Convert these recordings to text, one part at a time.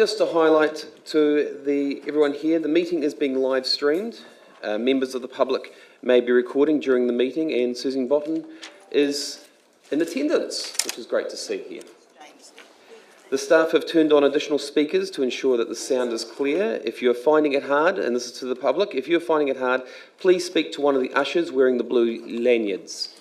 Just to highlight to everyone here, the meeting is being live streamed. Members of the public may be recording during the meeting, and Susan Botten is in attendance, which is great to see here. The staff have turned on additional speakers to ensure that the sound is clear. If you're finding it hard, and this is to the public, if you're finding it hard, please speak to one of the ushers wearing the blue lanyards.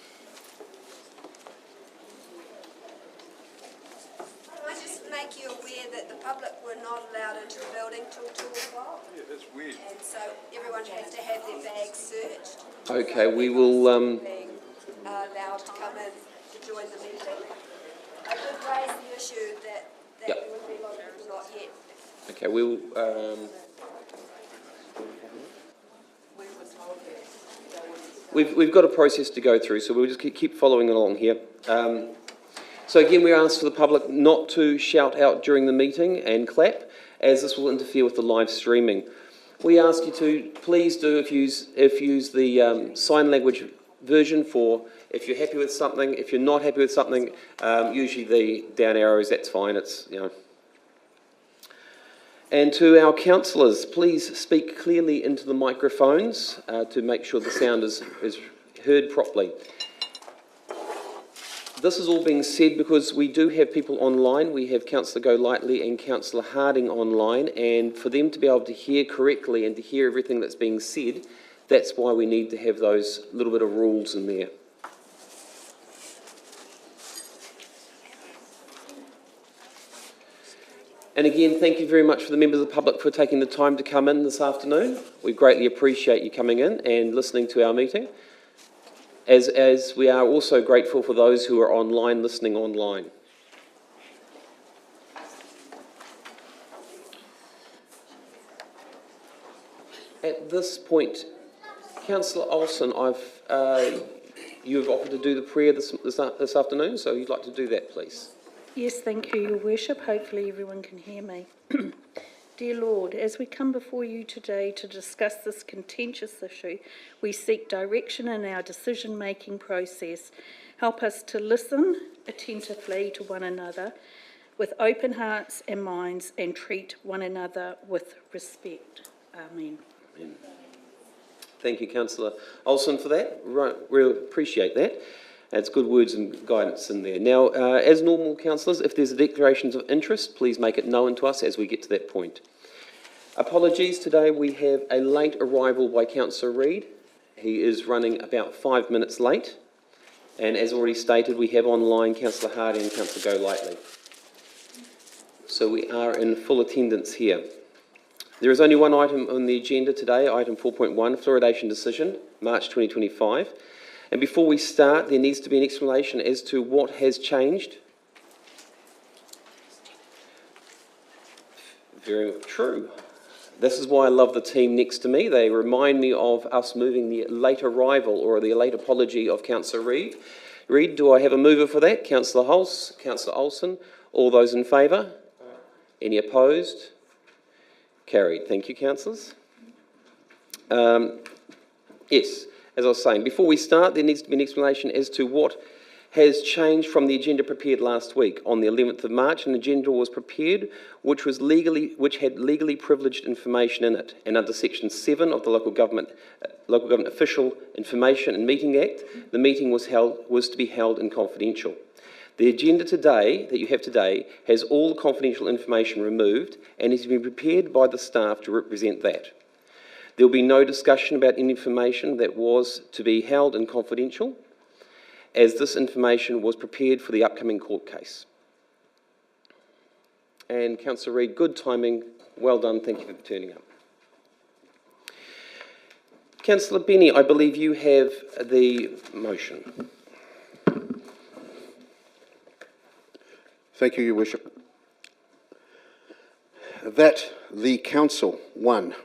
Can I just make you aware that the public were not allowed into the building till 2 o'clock? Yeah, that's weird. And so everyone has to have their bags searched. Okay, we will... Being allowed to come in to join the meeting. I did raise the issue that Yep. there would be not yet. Okay, we will... We've got a process to go through, so we'll just keep following along here. So again, we ask for the public not to shout out during the meeting and clap, as this will interfere with the live streaming. We ask you to please use the sign language version for if you're happy with something. If you're not happy with something, usually the down arrows, that's fine. It's, you know. And to our councillors, please speak clearly into the microphones to make sure the sound is heard properly. This is all being said because we do have people online. We have Councillor Golightly and Councillor Harding online, and for them to be able to hear correctly and to hear everything that's being said, that's why we need to have those little bit of rules in there. And again, thank you very much for the members of the public for taking the time to come in this afternoon. We greatly appreciate you coming in and listening to our meeting, as we are also grateful for those who are online, listening online. At this point, Councillor Olsen, you have offered to do the prayer this afternoon, so you'd like to do that, please. Yes, thank you, Your Worship. Hopefully everyone can hear me. Dear Lord, as we come before you today to discuss this contentious issue, we seek direction in our decision-making process. Help us to listen attentively to one another with open hearts and minds and treat one another with respect. Amen. Amen. Thank you, Councillor Olsen, for that. Right, we appreciate that. It's good words and guidance in there. Now, as normal, councillors, if there's declarations of interest, please make it known to us as we get to that point. Apologies, today we have a late arrival by Councillor Reid. He is running about 5 minutes late. And as already stated, we have online Councillor Harding and Councillor Golightly. So we are in full attendance here. There is only one item on the agenda today, item 4.1, fluoridation decision, March 2025. And before we start, there needs to be an explanation as to what has changed. Very true. This is why I love the team next to me. They remind me of us moving the late arrival or the late apology of Councillor Reid. Reid, do I have a mover for that? Councillor Hulse, Councillor Olsen. All those in favour? Any opposed? Carried. Thank you, councillors. Yes. As I was saying, before we start, there needs to be an explanation as to what has changed from the agenda prepared last week. On the 11th of March, an agenda was prepared which had legally privileged information in it, and under Section 7 of the Local Government Official Information and Meeting Act, the meeting was to be held in confidential. The agenda today, that you have today, has all the confidential information removed and has been prepared by the staff to represent that. There will be no discussion about any information that was to be held in confidential, as this information was prepared for the upcoming court case. And Councillor Reid, good timing, well done, thank you for turning up. Councillor Benny, I believe you have the motion. Thank you, Your Worship. That the Council, 1,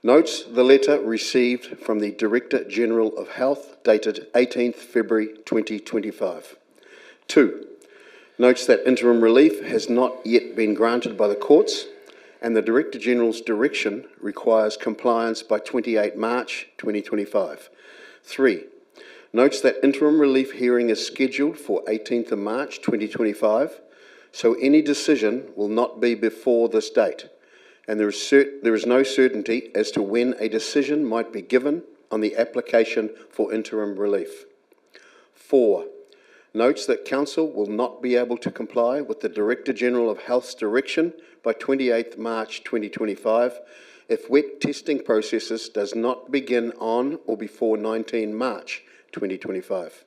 notes the letter received from the Director-General of Health dated 18th February 2025. 2, notes that interim relief has not yet been granted by the courts and the Director-General's direction requires compliance by 28 March 2025. 3, notes that interim relief hearing is scheduled for 18th of March 2025 so any decision will not be before this date, and there is no certainty as to when a decision might be given on the application for interim relief. 4. Notes that Council will not be able to comply with the Director-General of Health's direction by 28 March 2025 if wet testing processes does not begin on or before 19 March 2025.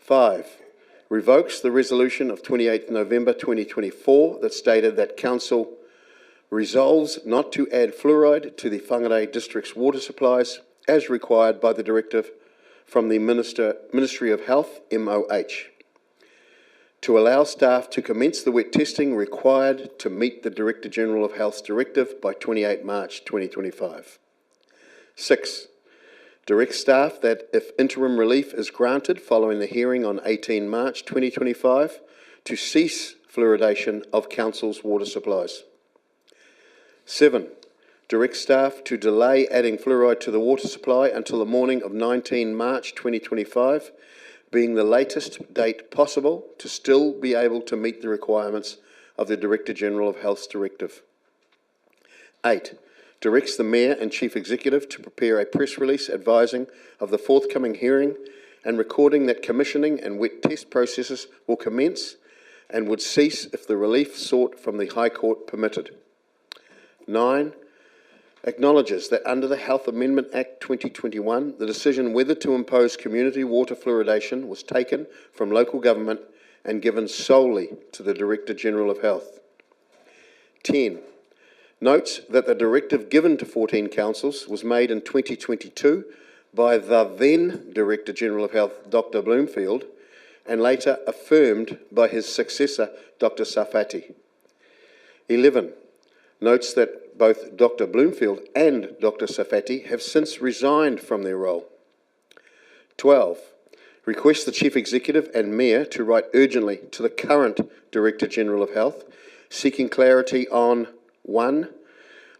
5. Revokes the resolution of 28 November 2024 that stated that Council resolves not to add fluoride to the Whangarei District's water supplies as required by the directive from the Ministry of Health, MOH, to allow staff to commence the wet testing required to meet the Director-General of Health's directive by 28 March 2025. 6. Direct staff that if interim relief is granted following the hearing on 18 March 2025 to cease fluoridation of Council's water supplies. 7. Direct staff to delay adding fluoride to the water supply until the morning of 19 March 2025, being the latest date possible to still be able to meet the requirements of the Director-General of Health's directive. 8. Directs the Mayor and Chief Executive to prepare a press release advising of the forthcoming hearing and recording that commissioning and wet test processes will commence and would cease if the relief sought from the High Court permitted. 9. Acknowledges that under the Health Amendment Act 2021, the decision whether to impose community water fluoridation was taken from local government and given solely to the Director-General of Health. 10. Notes that the directive given to 14 councils was made in 2022 by the then Director-General of Health, Dr. Bloomfield, and later affirmed by his successor, Dr. Sarfati. 11. Notes that both Dr. Bloomfield and Dr. Sarfati have since resigned from their role. 12. Requests the Chief Executive and Mayor to write urgently to the current Director-General of Health, seeking clarity on 1.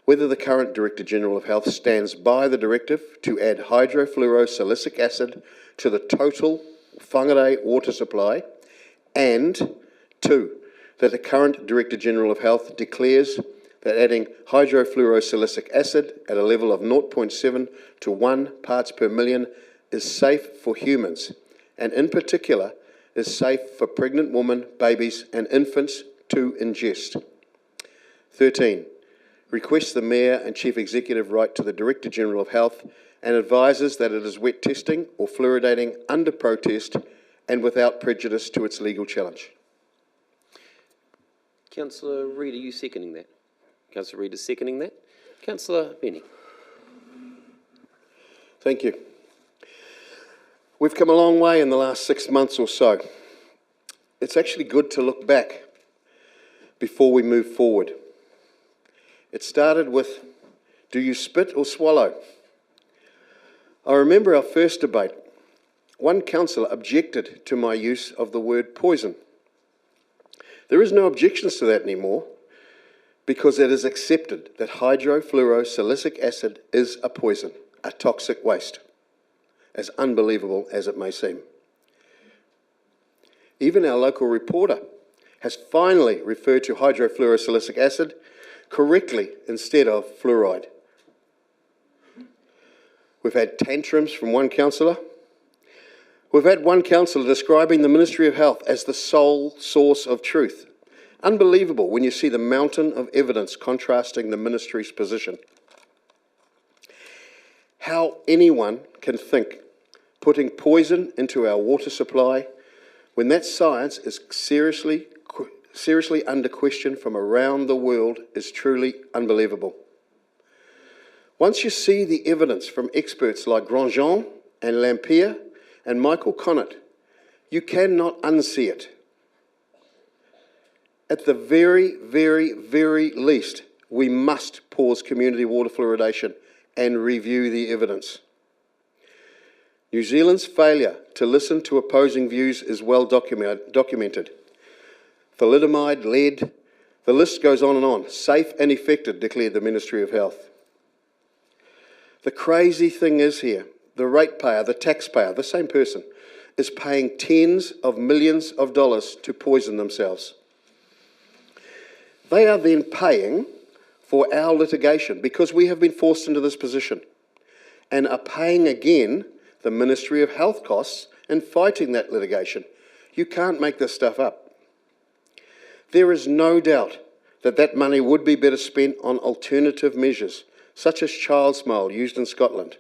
Whether the current Director-General of Health stands by the directive to add hydrofluorosilicic acid to the total Whangarei water supply, and 2. That the current Director-General of Health declares that adding hydrofluorosilicic acid at a level of 0.7 to 1 parts per million is safe for humans, and in particular is safe for pregnant women, babies and infants to ingest. 13. Requests the Mayor and Chief Executive write to the Director-General of Health and advises that it is wet testing or fluoridating under protest and without prejudice to its legal challenge. Councillor Reid, are you seconding that? Councillor Reid is seconding that. Councillor Benny. Thank you. We've come a long way in the last 6 months or so. It's actually good to look back before we move forward. It started with, do you spit or swallow? I remember our first debate. One councillor objected to my use of the word poison. There is no objections to that anymore because it is accepted that hydrofluorosilicic acid is a poison, a toxic waste, as unbelievable as it may seem. Even our local reporter has finally referred to hydrofluorosilicic acid correctly instead of fluoride. We've had tantrums from one councillor. We've had one councillor describing the Ministry of Health as the sole source of truth. Unbelievable when you see the mountain of evidence contrasting the ministry's position. How anyone can think putting poison into our water supply when that science is seriously under question from around the world is truly unbelievable. Once you see the evidence from experts like Grandjean and Lampier and Michael Connett, you cannot unsee it. At the very, very, very least, we must pause community water fluoridation and review the evidence. New Zealand's failure to listen to opposing views is well documented. Thalidomide, lead, the list goes on and on. Safe and effective, declared the Ministry of Health. The crazy thing is here, the ratepayer, the taxpayer, the same person, is paying tens of millions of dollars to poison themselves. They are then paying for our litigation because we have been forced into this position, and are paying again the Ministry of Health costs in fighting that litigation. You can't make this stuff up. There is no doubt that that money would be better spent on alternative measures, such as Child Smile used in Scotland.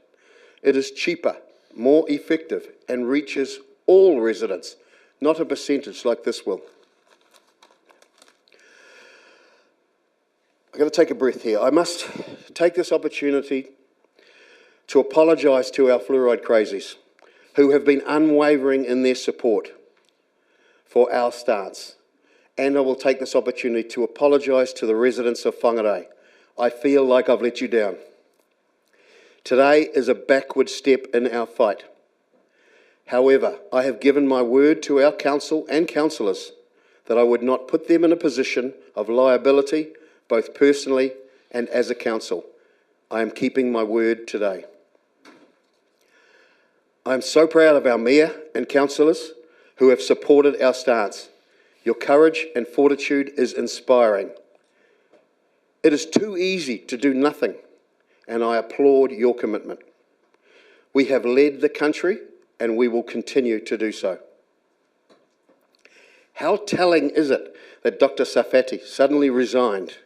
It is cheaper, more effective, and reaches all residents, not a percentage like this will. I've got to take a breath here. I must take this opportunity to apologise to our fluoride crazies who have been unwavering in their support for our stance. And I will take this opportunity to apologise to the residents of Whangarei. I feel like I've let you down. Today is a backward step in our fight. However, I have given my word to our council and councillors that I would not put them in a position of liability, both personally and as a council. I am keeping my word today. I am so proud of our mayor and councillors who have supported our stance. Your courage and fortitude is inspiring. It is too easy to do nothing, and I applaud your commitment. We have led the country, and we will continue to do so. How telling is it that Dr. Safati suddenly resigned?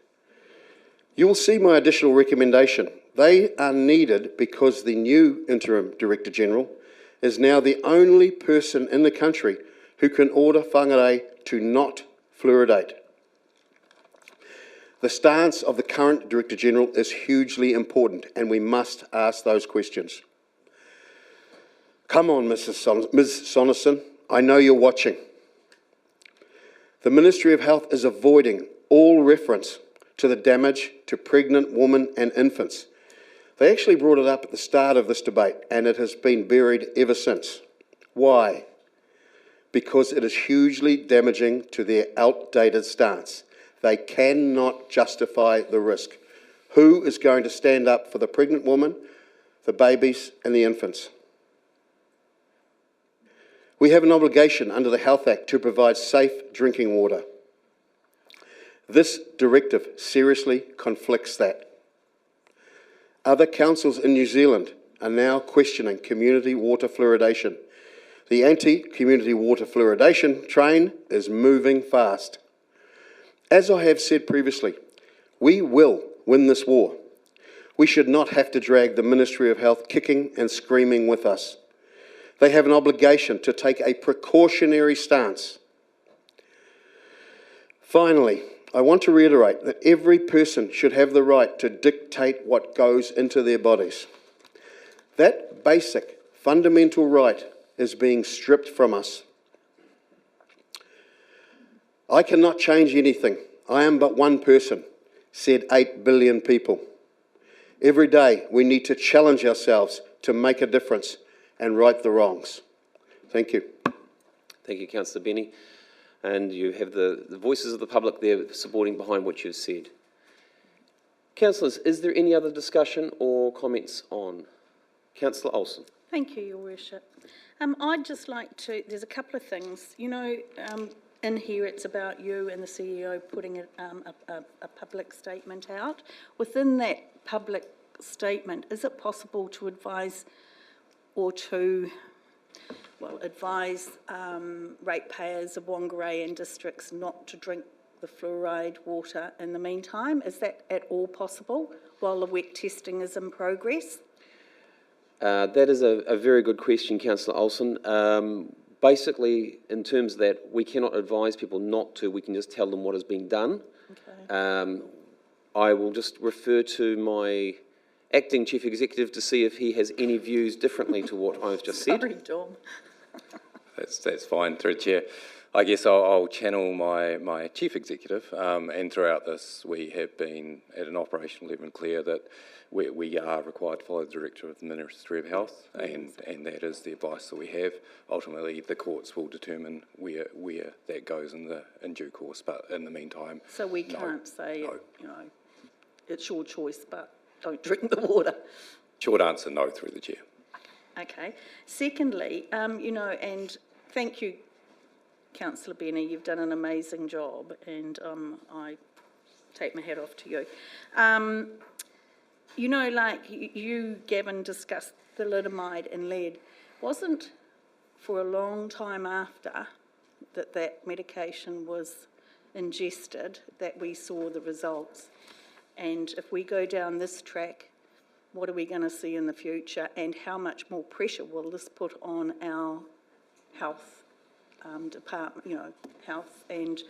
You will see my additional recommendation. They are needed because the new Interim Director General is now the only person in the country who can order Whangarei to not fluoridate. The stance of the current Director General is hugely important, and we must ask those questions. Come on, Ms. Sonnerson, I know you're watching. The Ministry of Health is avoiding all reference to the damage to pregnant women and infants. They actually brought it up at the start of this debate, and it has been buried ever since. Why? Because it is hugely damaging to their outdated stance. They cannot justify the risk. Who is going to stand up for the pregnant woman, the babies and the infants? We have an obligation under the Health Act to provide safe drinking water. This directive seriously conflicts that. Other councils in New Zealand are now questioning community water fluoridation. The anti-community water fluoridation train is moving fast. As I have said previously, we will win this war. We should not have to drag the Ministry of Health kicking and screaming with us. They have an obligation to take a precautionary stance. Finally, I want to reiterate that every person should have the right to dictate what goes into their bodies. That basic, fundamental right is being stripped from us. I cannot change anything. I am but one person, said 8 billion people. Every day we need to challenge ourselves to make a difference and right the wrongs. Thank you. Thank you, Councillor Benny. And you have the voices of the public there supporting behind what you've said. Councillors, is there any other discussion or comments on? Councillor Olsen. Thank you, Your Worship. I'd just like to, there's a couple of things. You know, in here it's about you and the CEO putting a public statement out. Within that public statement, is it possible to advise or to, well, advise ratepayers of Whangarei and districts not to drink the fluoride water in the meantime? Is that at all possible while the wet testing is in progress? That is a very good question, Councillor Olsen. Basically, in terms of that, we cannot advise people not to, we can just tell them what has been done. Okay. I will just refer to my Acting Chief Executive to see if he has any views differently to what I've just said. Sorry, Dom. That's fine, through Chair. I guess I'll channel my Chief Executive, and throughout this we have been at an operational level clear that we are required to follow the directive of the Ministry of Health, and that is the advice that we have. Ultimately, the courts will determine where that goes in due course, but in the meantime... So we can't say, no. You know, it's your choice, but don't drink the water. Short answer, no, through the Chair. Okay. Secondly, you know, and thank you, Councillor Benny, you've done an amazing job, and I take my hat off to you. You know, like you, Gavin, discussed thalidomide and lead. Wasn't for a long time after that medication was ingested that we saw the results. And if we go down this track, what are we going to see in the future, and how much more pressure will this put on our health department, you know, health? And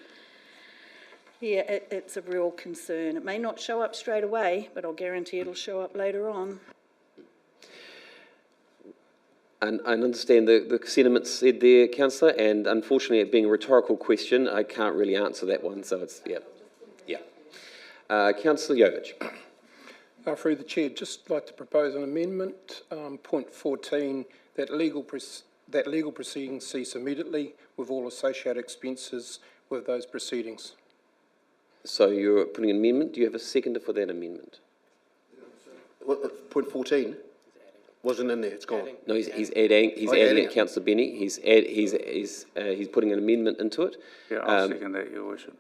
yeah, it's a real concern. It may not show up straight away, but I'll guarantee it'll show up later on. And I understand the sentiments said there, councillor, and unfortunately, it being a rhetorical question, I can't really answer that one, so it's, yeah. Councillor Jovich. Through the chair, just like to propose an amendment, point 14, that legal proceedings cease immediately with all associated expenses with those proceedings. So you're putting an amendment. Do you have a seconder for that amendment? Point 14 wasn't in there, it's gone. No, he's adding adding it, it. councillor Benny. He's putting an amendment into it. Yeah, I'll second that, Your Worship.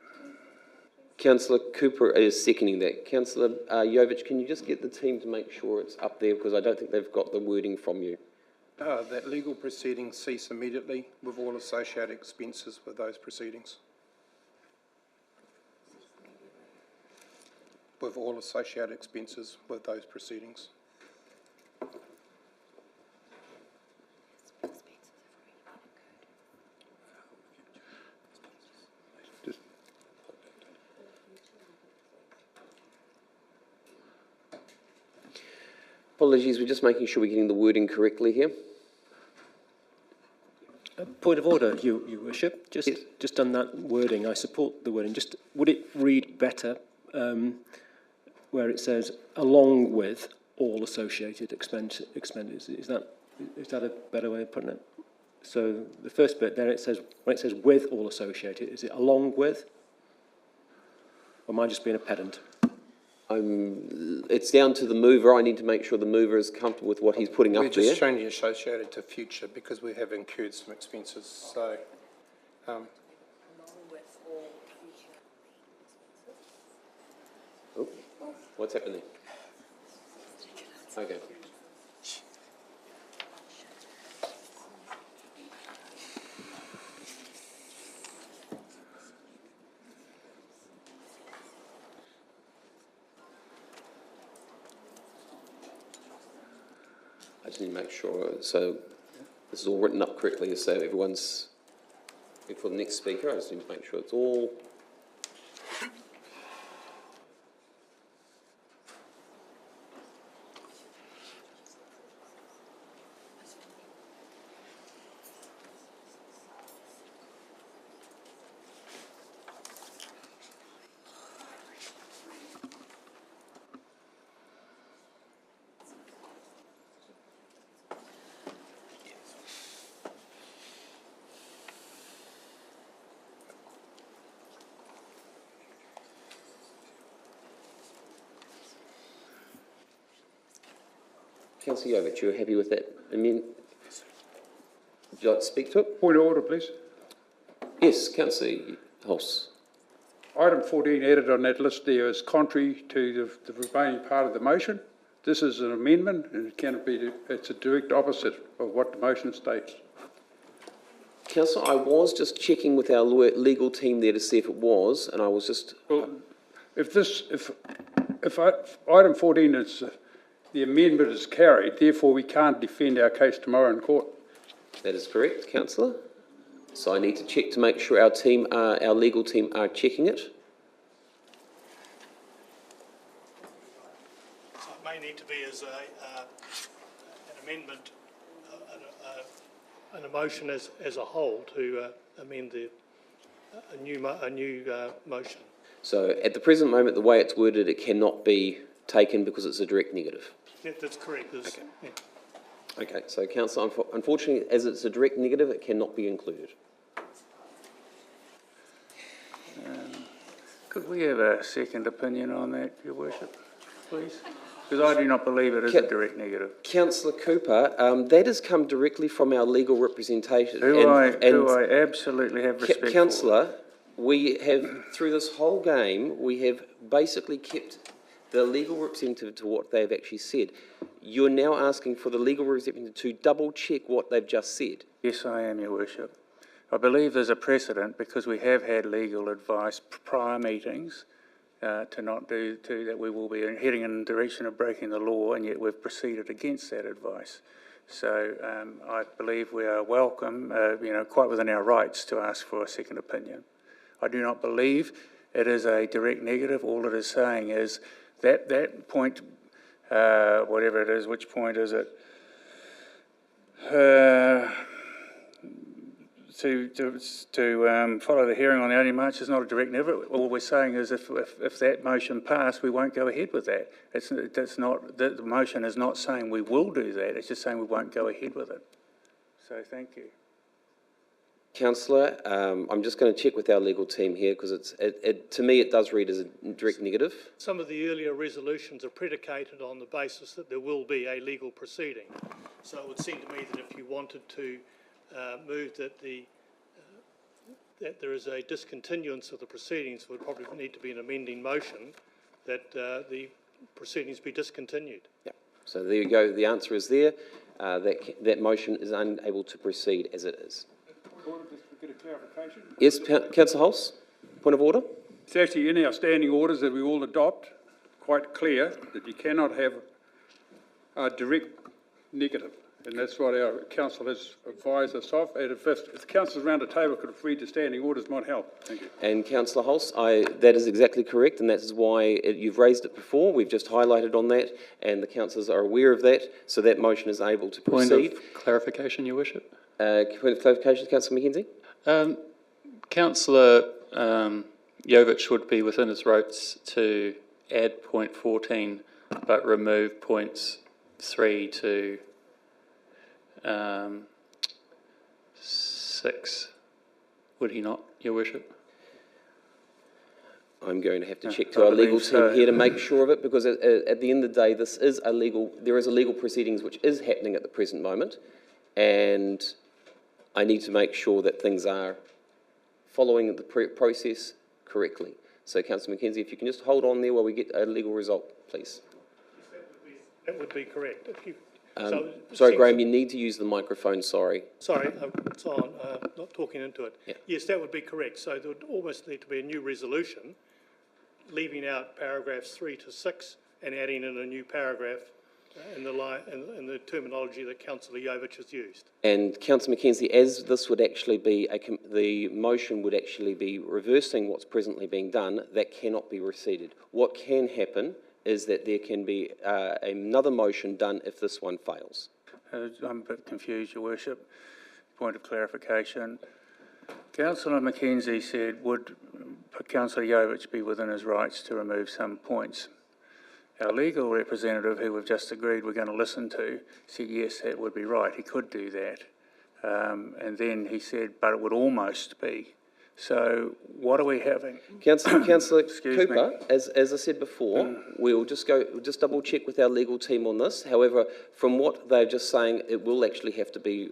Councillor Cooper is seconding that. Councillor Jovich, can you just get the team to make sure it's up there, because I don't think they've got the wording from you. That legal proceedings cease immediately with all associated expenses with those proceedings. With all associated expenses with those proceedings. Apologies, we're just making sure we're getting the wording correctly here. Point of order, Your Worship. Just on that wording, I support the wording. Just would it read better where it says along with all associated expenditures? Is that a better way of putting it? So the first bit there, it says when it says with all associated, is it along with? Or am I just being a pedant? It's down to the mover. I need to make sure the mover is comfortable with what he's putting up We're there. just changing associated to future because we have incurred some expenses, so. Oh, what's happening? Okay. I just need to make sure, so this is all written up correctly, so everyone's, for the next speaker, I just need to make sure it's all. Councillor Jovich, you're happy with that? Would you like to speak to it? Point of order, please. Yes, Councillor Hulse. Item 14 added on that list there is contrary to the remaining part of the motion. This is an amendment and it cannot be, it's a direct opposite of what the motion states. Councillor, I was just checking with our legal team there to see if it was, and I was just... Well, if item 14 is, the amendment is carried, therefore we can't defend our case tomorrow in court. That is correct, councillor. So I need to check to make sure our legal team are checking it. So it may need to be as an amendment, an motion as a whole to amend a new motion. So at the present moment, the way it's worded, it cannot be taken because it's a direct negative. Yeah, that's correct. Okay. Yeah. Okay, so councillor, unfortunately, as it's a direct negative, it cannot be included. Could we have a second opinion on that, Your Worship, please? Because I do not believe it is a direct negative. Councillor Cooper, that has come directly from our legal representation. Do I absolutely have respect for. Councillor, We have, through this whole game, we have basically kept the legal representative to what they've actually said. You're now asking for the legal representative to double-check what they've just said. Yes, I am, Your Worship. I believe there's a precedent because we have had legal advice prior meetings that we will be heading in the direction of breaking the law, and yet we've proceeded against that advice. So I believe we are welcome, quite within our rights to ask for a second opinion. I do not believe it is a direct negative. All it is saying is that point, whatever it is, which point is it? To follow the hearing on the 18th March is not a direct negative. All we're saying is if that motion passed, we won't go ahead with that. The motion is not saying we will do that. It's just saying we won't go ahead with it. So thank you. Councillor, I'm just going to check with our legal team here because to me it does read as a direct negative. Some of the earlier resolutions are predicated on the basis that there will be a legal proceeding. So it would seem to me that if you wanted to move that that there is a discontinuance of the proceedings, would probably need to be an amending motion that the proceedings be discontinued. Yeah. So there you go. The answer is there. That motion is unable to proceed as it is. Just to get a clarification. Yes, Councillor Hulse, point of order. It's actually in our standing orders that we all adopt, quite clear that you cannot have a direct negative. And that's what our council has advised us of. And if the councillors around the table could read the standing orders, might help. Thank you. And Councillor Hulse, that is exactly correct, and that is why you've raised it before. We've just highlighted on that, and the councillors are aware of that, so that motion is able to proceed. Point of clarification, Your Worship. Point of clarification, Councillor McKenzie. Councillor Jovich would be within his rights to add point 14, but remove points 3 to 6, would he not, Your Worship? I'm going to have to check to our legal team here to make sure of it, because at the end of the day, there is a legal proceedings which is happening at the present moment, and I need to make sure that things are following the process correctly. So, Councillor McKenzie, if you can just hold on there while we get a legal result, please. That would be correct. Sorry, Graham, you need to use the microphone, sorry. Sorry, it's on, not talking into it. Yeah. Yes, that would be correct. So there would almost need to be a new resolution, leaving out paragraphs 3 to 6 and adding in a new paragraph in the terminology that Councillor Jovich has used. And Councillor McKenzie, as this would actually be, the motion would actually be reversing what's presently being done, that cannot be receded. What can happen is that there can be another motion done if this one fails. I'm a bit confused, Your Worship. Point of clarification. Councillor McKenzie said, would Councillor Jovich be within his rights to remove some points? Our legal representative, who we've just agreed we're going to listen to, said yes, that would be right. He could do that. And then he said, but it would almost be. So what are we having? Councillor Cooper, as I said before, we'll just double check with our legal team on this. However, from what they're just saying, it will actually have to be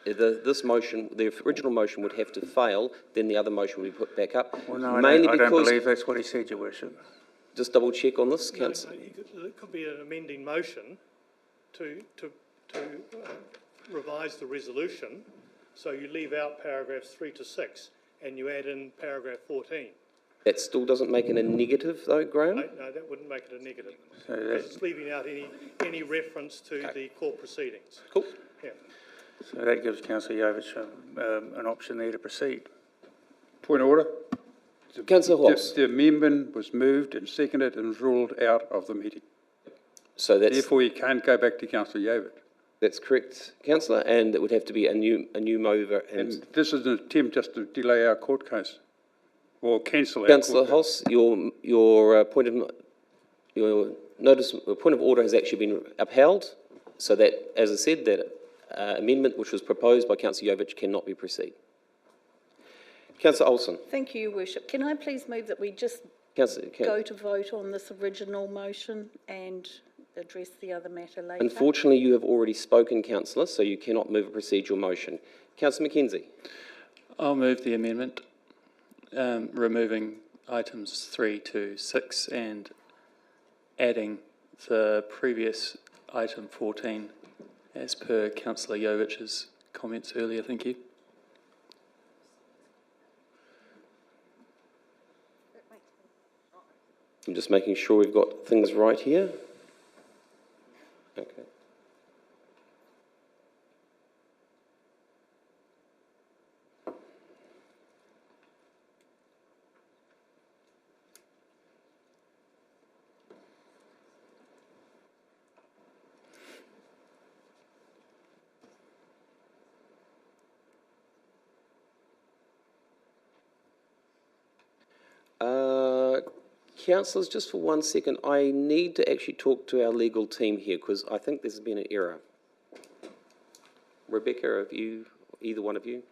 this motion, the original motion would have to fail, then the other motion will be put back up. Well, no, I don't believe that's what he said, Your Worship. Just double check on this, Councillor. It could be an amending motion to revise the resolution, so you leave out paragraphs 3 to 6 and you add in paragraph 14. That still doesn't make it a negative, though, Graham? No, that wouldn't make it a negative. Because it's leaving out any reference to the court proceedings. Cool. Yeah. So that gives Councillor Jovich an option there to proceed. Point of order. Councillor Hulse. The amendment was moved and seconded and ruled out of the meeting. So therefore, you can't go back to Councillor Jovich. That's correct, Councillor, and it would have to be a new mover. And this is an attempt just to delay our court case, or cancel our Councillor court case. Hulse, your point of order has actually been upheld, so that, as I said, that amendment which was proposed by Councillor Jovich cannot be proceeded. Councillor Olsen. Thank you, Your Worship. Can I please move that we just go to vote on this original motion and address the other matter later? Unfortunately, you have already spoken, Councillor, so you cannot move a procedural motion. Councillor McKenzie. I'll move the amendment. removing items 3 to 6 and adding the previous item 14 as per Councillor Jovich's comments earlier. Thank you. I'm just making sure we've got things right here. Okay. Councillors, just for 1 second, I need to actually talk to our legal team here because I think there's been an error. Rebecca, have you, either one of you?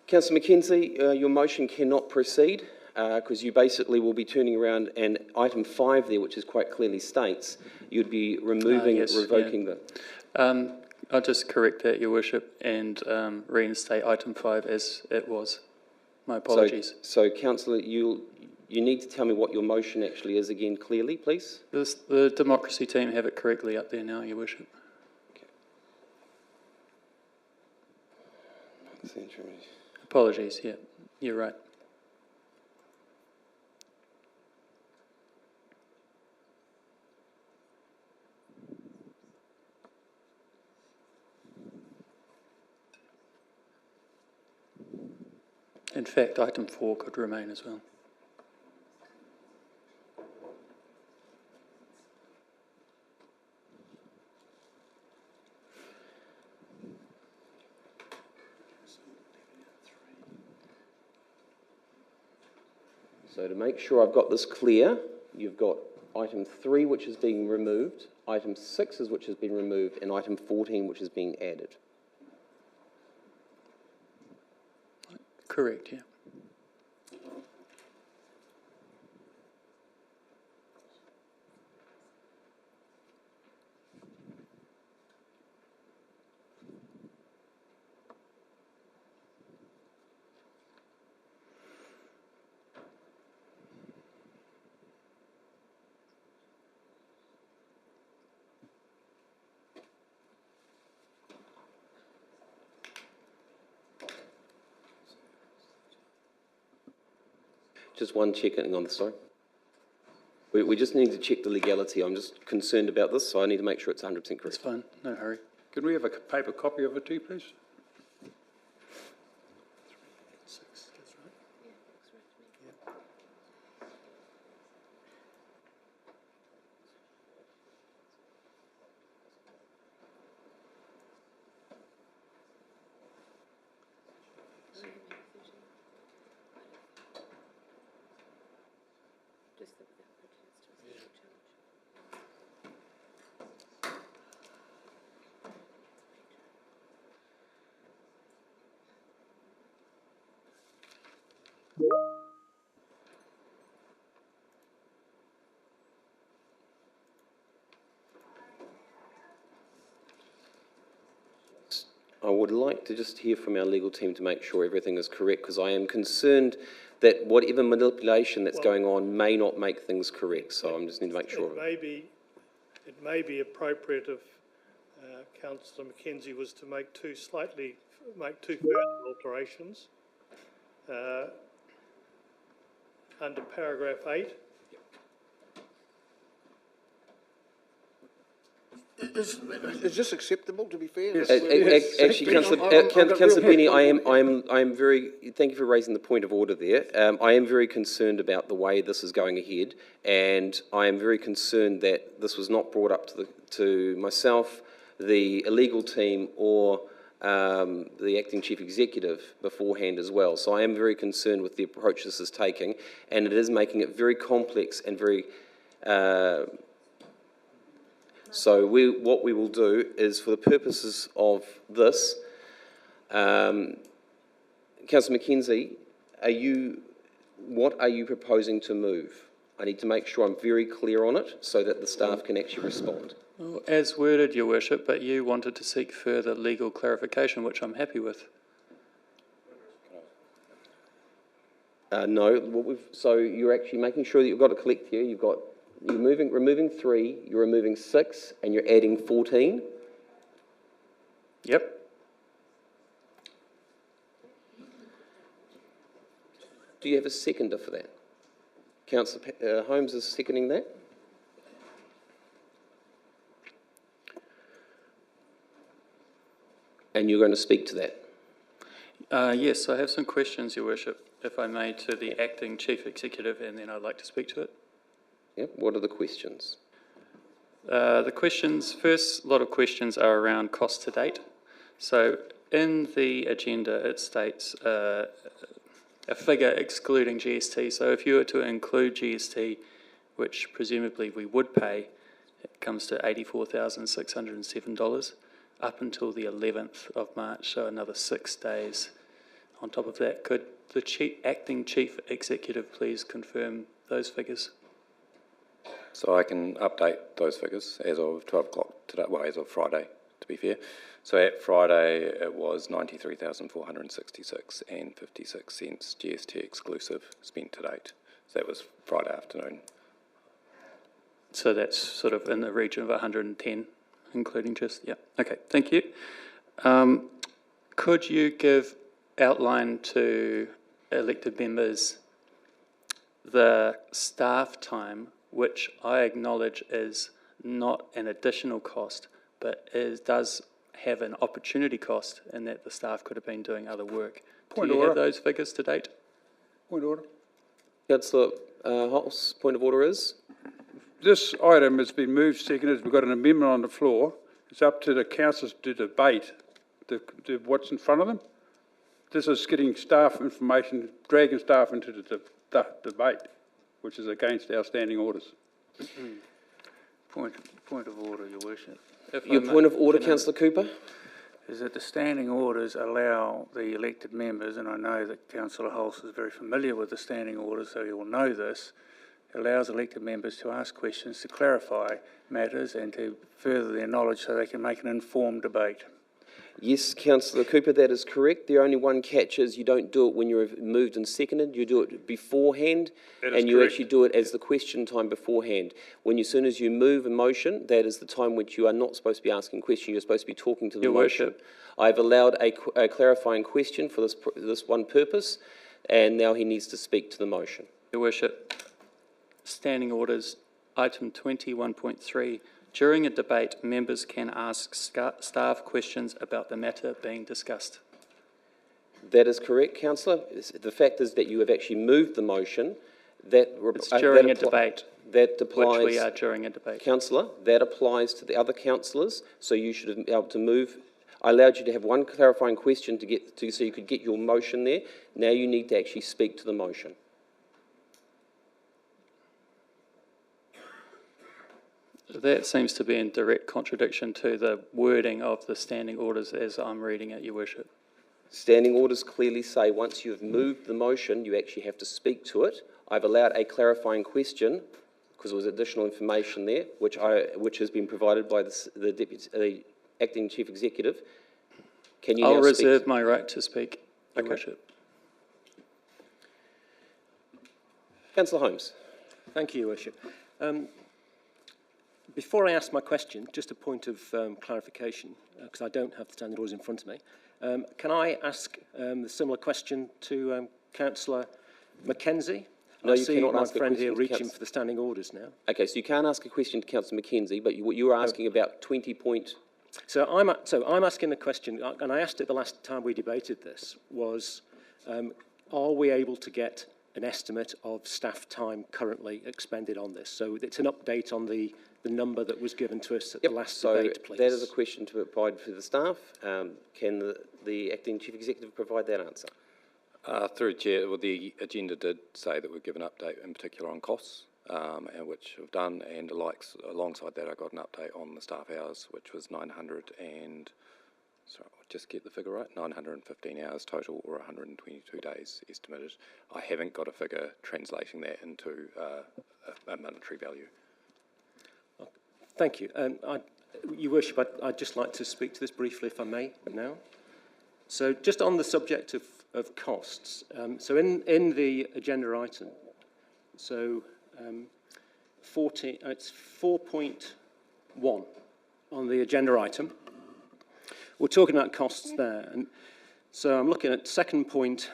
Councillor McKenzie, your motion cannot proceed because you basically will be turning around and item 5 there, which is quite clearly states, you'd be removing, Yes, revoking the... I'll just correct that, Your Worship, and reinstate item 5 as it was. My apologies. So Councillor, you need to tell me what your motion actually is again clearly, please. The democracy team have it correctly up there now, Your Worship. Okay. Apologies, yeah, you're right. In fact, item 4 could remain as well. So to make sure I've got this clear, you've got item 3, which is being removed, item 6 is which has been removed, and item 14, which is being added. Correct, yeah. Just one checking on the side. We just need to check the legality. I'm just concerned about this, so I need to make sure it's 100% correct. That's fine, no hurry. Can we have a paper copy of it too, please? I would like to just hear from our legal team to make sure everything is correct, because I am concerned that whatever manipulation that's going on may not make things correct, so I just need to make sure. It may be appropriate if Councillor McKenzie was to make two further alterations. Under paragraph 8. Is this acceptable, to be fair? Yes. Actually, Councillor Benny, I am very, thank you for raising the point of order there. I am very concerned about the way this is going ahead, and I am very concerned that this was not brought up to myself, the legal team, or the acting chief executive beforehand as well. So I am very concerned with the approach this is taking, and it is making it very complex and very... So what we will do is, for the purposes of this, Councillor Mackenzie, what are you proposing to move? I need to make sure I'm very clear on it so that the staff can actually respond. Well, as worded, Your Worship, but you wanted to seek further legal clarification, which I'm happy with. No, so you're actually making sure that you've got it collect here. You're removing 3, you're removing 6, and you're adding 14. Yep. Do you have a seconder for that? Councillor Holmes is seconding that. And you're going to speak to that? Yes, I have some questions, Your Worship, if I may, to the acting chief executive, and then I'd like to speak to it. Yep. What are the questions? The questions, first lot of questions are around cost to date. So in the agenda, it states a figure excluding GST. So if you were to include GST, which presumably we would pay, it comes to $84,607 up until the 11th of March, so another 6 days on top of that. Could the acting chief executive please confirm those figures? So I can update those figures as of 12 o'clock today, well, as of Friday, to be fair. So at Friday, it was 93,466 and 56 cents GST exclusive spent to date. So that was Friday afternoon. So that's sort of in the region of 110, including just, yeah. Okay, thank you. Could you outline to elected members the staff time, which I acknowledge is not an additional cost, but does have an opportunity cost in that the staff could have been doing other work? Point Do you of have order. those figures to date? Point of order. Councillor Holmes, point of order is? This item has been moved, seconded. We've got an amendment on the floor. It's up to the councillors to debate what's in front of them. This is getting staff information, dragging staff into the debate, which is against our standing orders. Point of order, Your Worship. Your point of order, Councillor Cooper? Is that the standing orders allow the elected members, and I know that Councillor Hulse is very familiar with the standing orders, so he will know this, allows elected members to ask questions, to clarify matters and to further their knowledge so they can make an informed debate. Yes, Councillor Cooper, that is correct. The only one catch is you don't do it when you're moved and seconded. You do it beforehand, and you actually do it as the question time beforehand. As soon as you move a motion, that is the time which you are not supposed to be asking questions. You're supposed to be talking to the Your motion. Worship. I've allowed a clarifying question for this one purpose, and now he needs to speak to the motion. Your Worship, standing orders, item 21.3. During a debate, members can ask staff questions about the matter being discussed. That is correct, Councillor. The fact is that you have actually moved the motion. It's during a debate, That applies. which we are during a debate. Councillor, that applies to the other councillors, so you should have been able to move. I allowed you to have one clarifying question so you could get your motion there. Now you need to actually speak to the motion. That seems to be in direct contradiction to the wording of the standing orders as I'm reading it, Your Worship. Standing orders clearly say once you have moved the motion, you actually have to speak to it. I've allowed a clarifying question because there was additional information there, which has been provided by the acting chief executive. Can you now I'll speak? reserve my right to speak, Your Okay. Worship. Councillor Holmes. Thank you, Your Worship. Before I ask my question, just a point of clarification, because I don't have the standing orders in front of me. Can I ask the similar question to Councillor Mackenzie? No, I you see cannot my ask a friend question here to reaching Councillor. for the standing orders now. Okay, so you can't ask a question to Councillor Mackenzie, but you were asking about 20 point... So I'm asking the question, and I asked it the last time we debated this, was are we able to get an estimate of staff time currently expended on this? So it's an update on the the number that was given to us at the last So debate, please. that is a question to be applied for the staff. Can the acting chief executive provide that answer? Through Chair, well, the agenda did say that we've given an update in particular on costs, and which we've done, and alongside that I got an update on the staff hours, which was 900 sorry, I'll just get the figure right, 915 hours total, or 122 days estimated. I haven't got a figure translating that into a monetary value. Thank you. Your Worship, I'd just like to speak to this briefly, if I may, now. So just on the subject of costs, so in the agenda item, so it's 4.1 on the agenda item. We're talking about costs there, and so I'm looking at second point,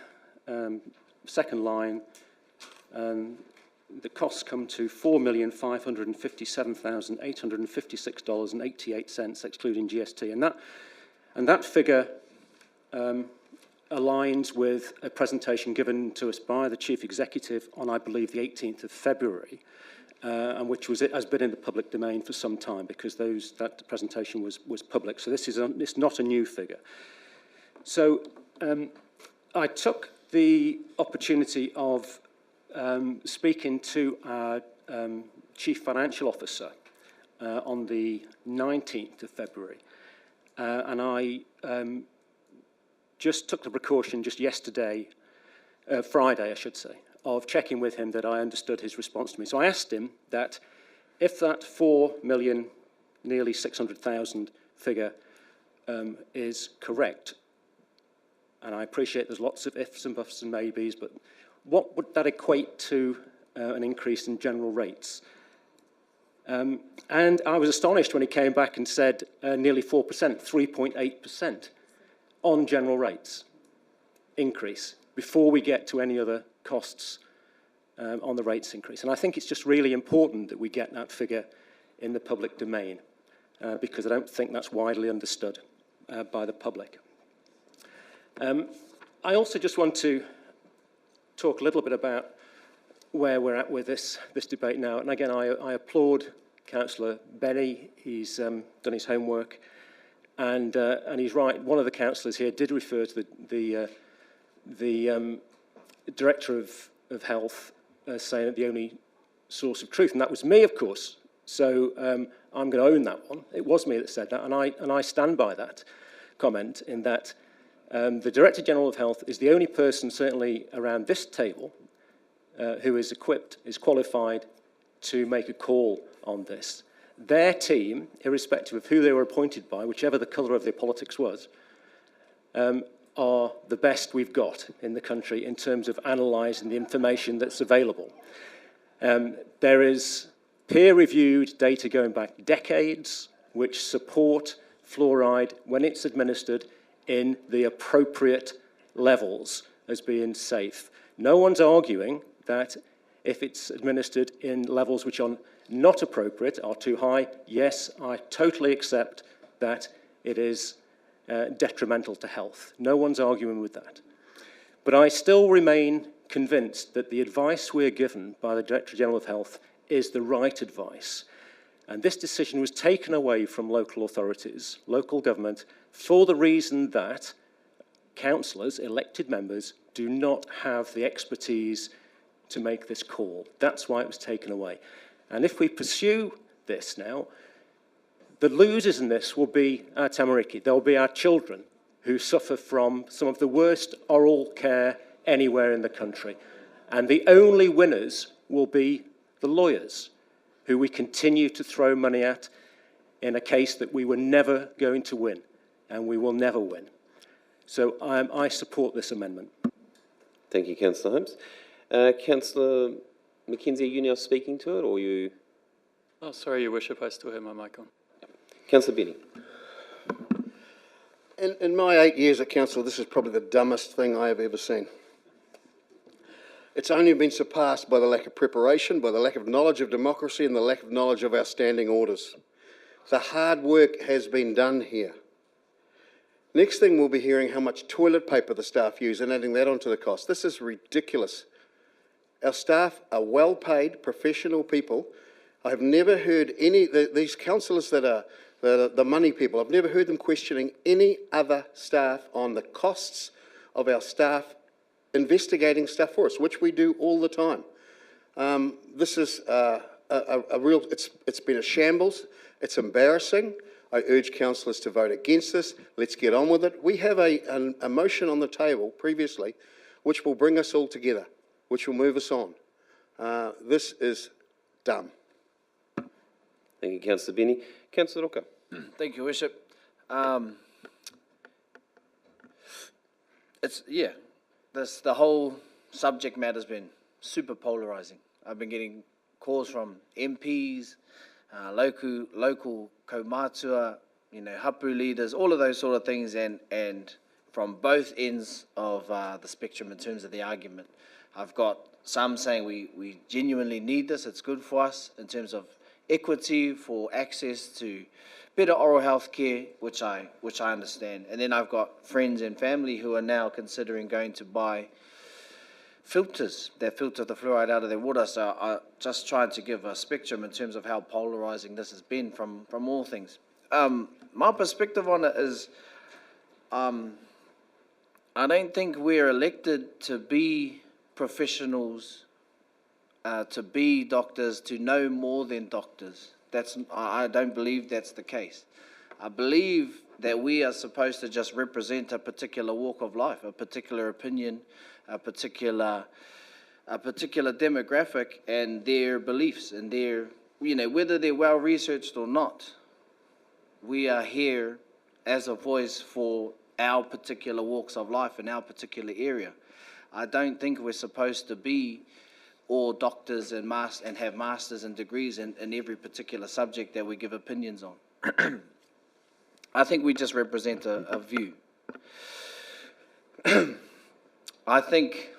second line, the costs come to $4,557,856.88, excluding GST, and that figure aligns with a presentation given to us by the Chief Executive on, I believe, the 18th of February, and which has been in the public domain for some time because that presentation was public. So it's not a new figure. So I took the opportunity of speaking to our Chief Financial Officer on the 19th of February, and I just took the precaution just yesterday, Friday I should say, of checking with him that I understood his response to me. So I asked him that if that 4 million, nearly 600,000 figure is correct, and I appreciate there's lots of ifs and buts and maybes, but what would that equate to an increase in general rates? And I was astonished when he came back and said nearly 4%, 3.8% on general rates increase before we get to any other costs on the rates increase. And I think it's just really important that we get that figure in the public domain because I don't think that's widely understood by the public. I also just want to talk a little bit about where we're at with this debate now. And again, I applaud Councillor Benny. He's done his homework, and he's right. One of the councillors here did refer to the Director of Health saying that the only source of truth, and that was me, of course. So I'm going to own that one. It was me that said that, and I stand by that comment in that the Director General of Health is the only person, certainly around this table, who is qualified to make a call on this. Their team, irrespective of who they were appointed by, whichever the colour of their politics was, are the best we've got in the country in terms of analysing the information that's available. There is peer-reviewed data going back decades which support fluoride when it's administered in the appropriate levels as being safe. No one's arguing that if it's administered in levels which are not appropriate, are too high. Yes, I totally accept that it is detrimental to health. No one's arguing with that. But I still remain convinced that the advice we're given by the Director General of Health is the right advice. And this decision was taken away from local authorities, local government, for the reason that councillors, elected members, do not have the expertise to make this call. That's why it was taken away. And if we pursue this now, the losers in this will be our tamariki. They'll be our children who suffer from some of the worst oral care anywhere in the country. And the only winners will be the lawyers, who we continue to throw money at in a case that we were never going to win, and we will never win. So I support this amendment. Thank you, Councillor Holmes. Councillor Mackenzie, are you now speaking to it, or you? Oh, sorry, Your Worship, I still have my mic on. Councillor Benny. In my 8 years at council, this is probably the dumbest thing I have ever seen. It's only been surpassed by the lack of preparation, by the lack of knowledge of democracy and the lack of knowledge of our standing orders. The hard work has been done here. Next thing, we'll be hearing how much toilet paper the staff use and adding that onto the cost. This is ridiculous. Our staff are well-paid, professional people. I have never heard these councillors that are the money people, I've never heard them questioning any other staff on the costs of our staff investigating stuff for us, which we do all the time. This is it's been a shambles. It's embarrassing. I urge councillors to vote against this. Let's get on with it. We have a motion on the table previously, which will bring us all together, which will move us on. This is dumb. Thank you, Councillor Benny. Councillor Roka. Thank you, Worship. The whole subject matter's been super polarising. I've been getting calls from MPs, local kaumatua, hapu leaders, all of those sort of things, and from both ends of the spectrum in terms of the argument. I've got some saying we genuinely need this, it's good for us in terms of equity, for access to better oral health care, which I understand. And then I've got friends and family who are now considering going to buy filters that filter the fluoride out of their water. So I just trying to give a spectrum in terms of how polarising this has been from all things. My perspective on it is, I don't think we're elected to be professionals, to be doctors, to know more than doctors. I don't believe that's the case. I believe that we are supposed to just represent a particular walk of life, a particular opinion, a particular demographic and their beliefs and their, whether they're well researched or not. We are here as a voice for our particular walks of life in our particular area. I don't think we're supposed to be all doctors and have masters and degrees in every particular subject that we give opinions on. I think we just represent a view. I think,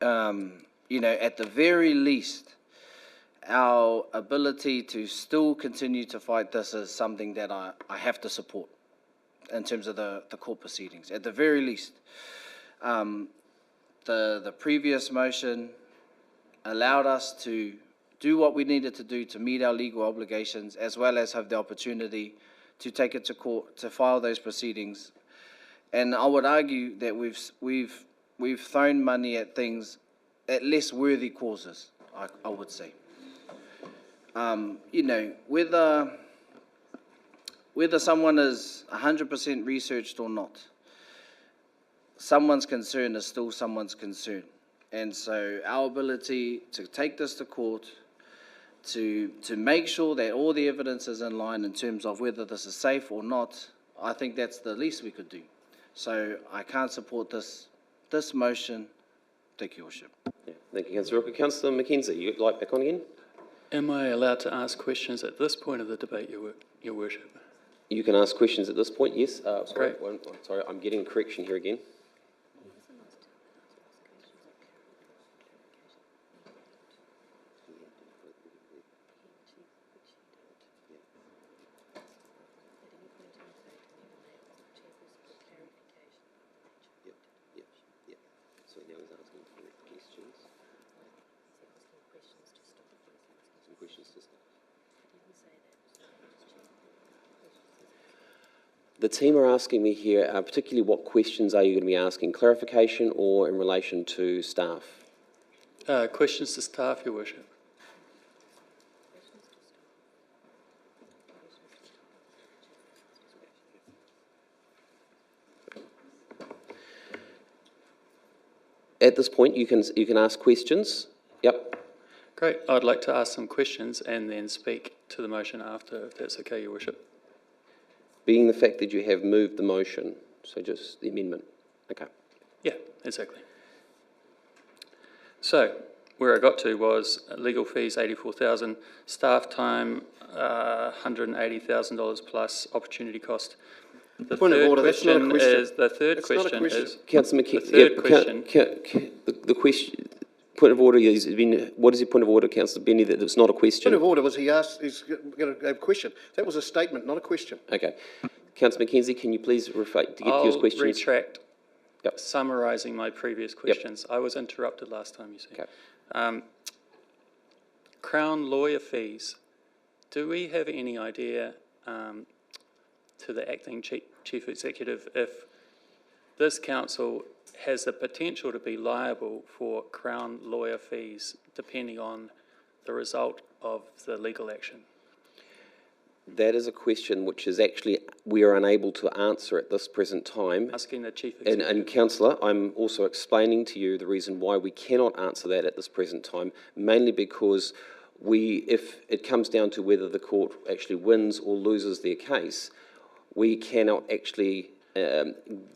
at the very least, our ability to still continue to fight this is something that I have to support in terms of the court proceedings. At the very least, the previous motion allowed us to do what we needed to do to meet our legal obligations, as well as have the opportunity to take it to court, to file those proceedings. And I would argue that we've thrown money at things, at less worthy causes, I would say. Whether someone is 100% researched or not, someone's concern is still someone's concern. And so our ability to take this to court, to make sure that all the evidence is in line in terms of whether this is safe or not, I think that's the least we could do. So I can't support this motion. Thank you, Worship. Yeah, thank you, Councillor Roka. Councillor Mackenzie, you'd like back on again? Am I allowed to ask questions at this point of the debate, Your Worship? You can ask questions at this point, yes. Great. Sorry, I'm getting a correction here again. So now he's asking for questions. Some questions to start. The team are asking me here, particularly what questions are you going to be asking? Clarification or in relation to staff? Questions to staff, Your Worship. At this point, you can ask questions. Yep. Great. I'd like to ask some questions and then speak to the motion after, if that's okay, Your Worship. Being the fact that you have moved the motion, so just the amendment. Okay. Yeah, exactly. So, where I got to was legal fees, $84,000, staff time, $180,000 plus opportunity cost. The Point of third order, that's not a question question. is, the third That's not a question question. is, Councillor the McKenzie. third question, The question, point of order is, what is your point of order, Councillor Benny, that it's not a question? Point of order was he's going to have a question. That was a statement, not a question. Okay. Councillor Mackenzie, can you please reflect to get to your I'll questions? retract Yep. summarising my previous questions. I was interrupted last time, you see. Okay. Crown lawyer fees. Do we have any idea to the acting chief executive if this council has the potential to be liable for Crown lawyer fees depending on the result of the legal action? That is a question which is actually, we are unable to answer at this present time. Asking the chief executive. And councillor, I'm also explaining to you the reason why we cannot answer that at this present time, mainly because if it comes down to whether the court actually wins or loses their case, we cannot actually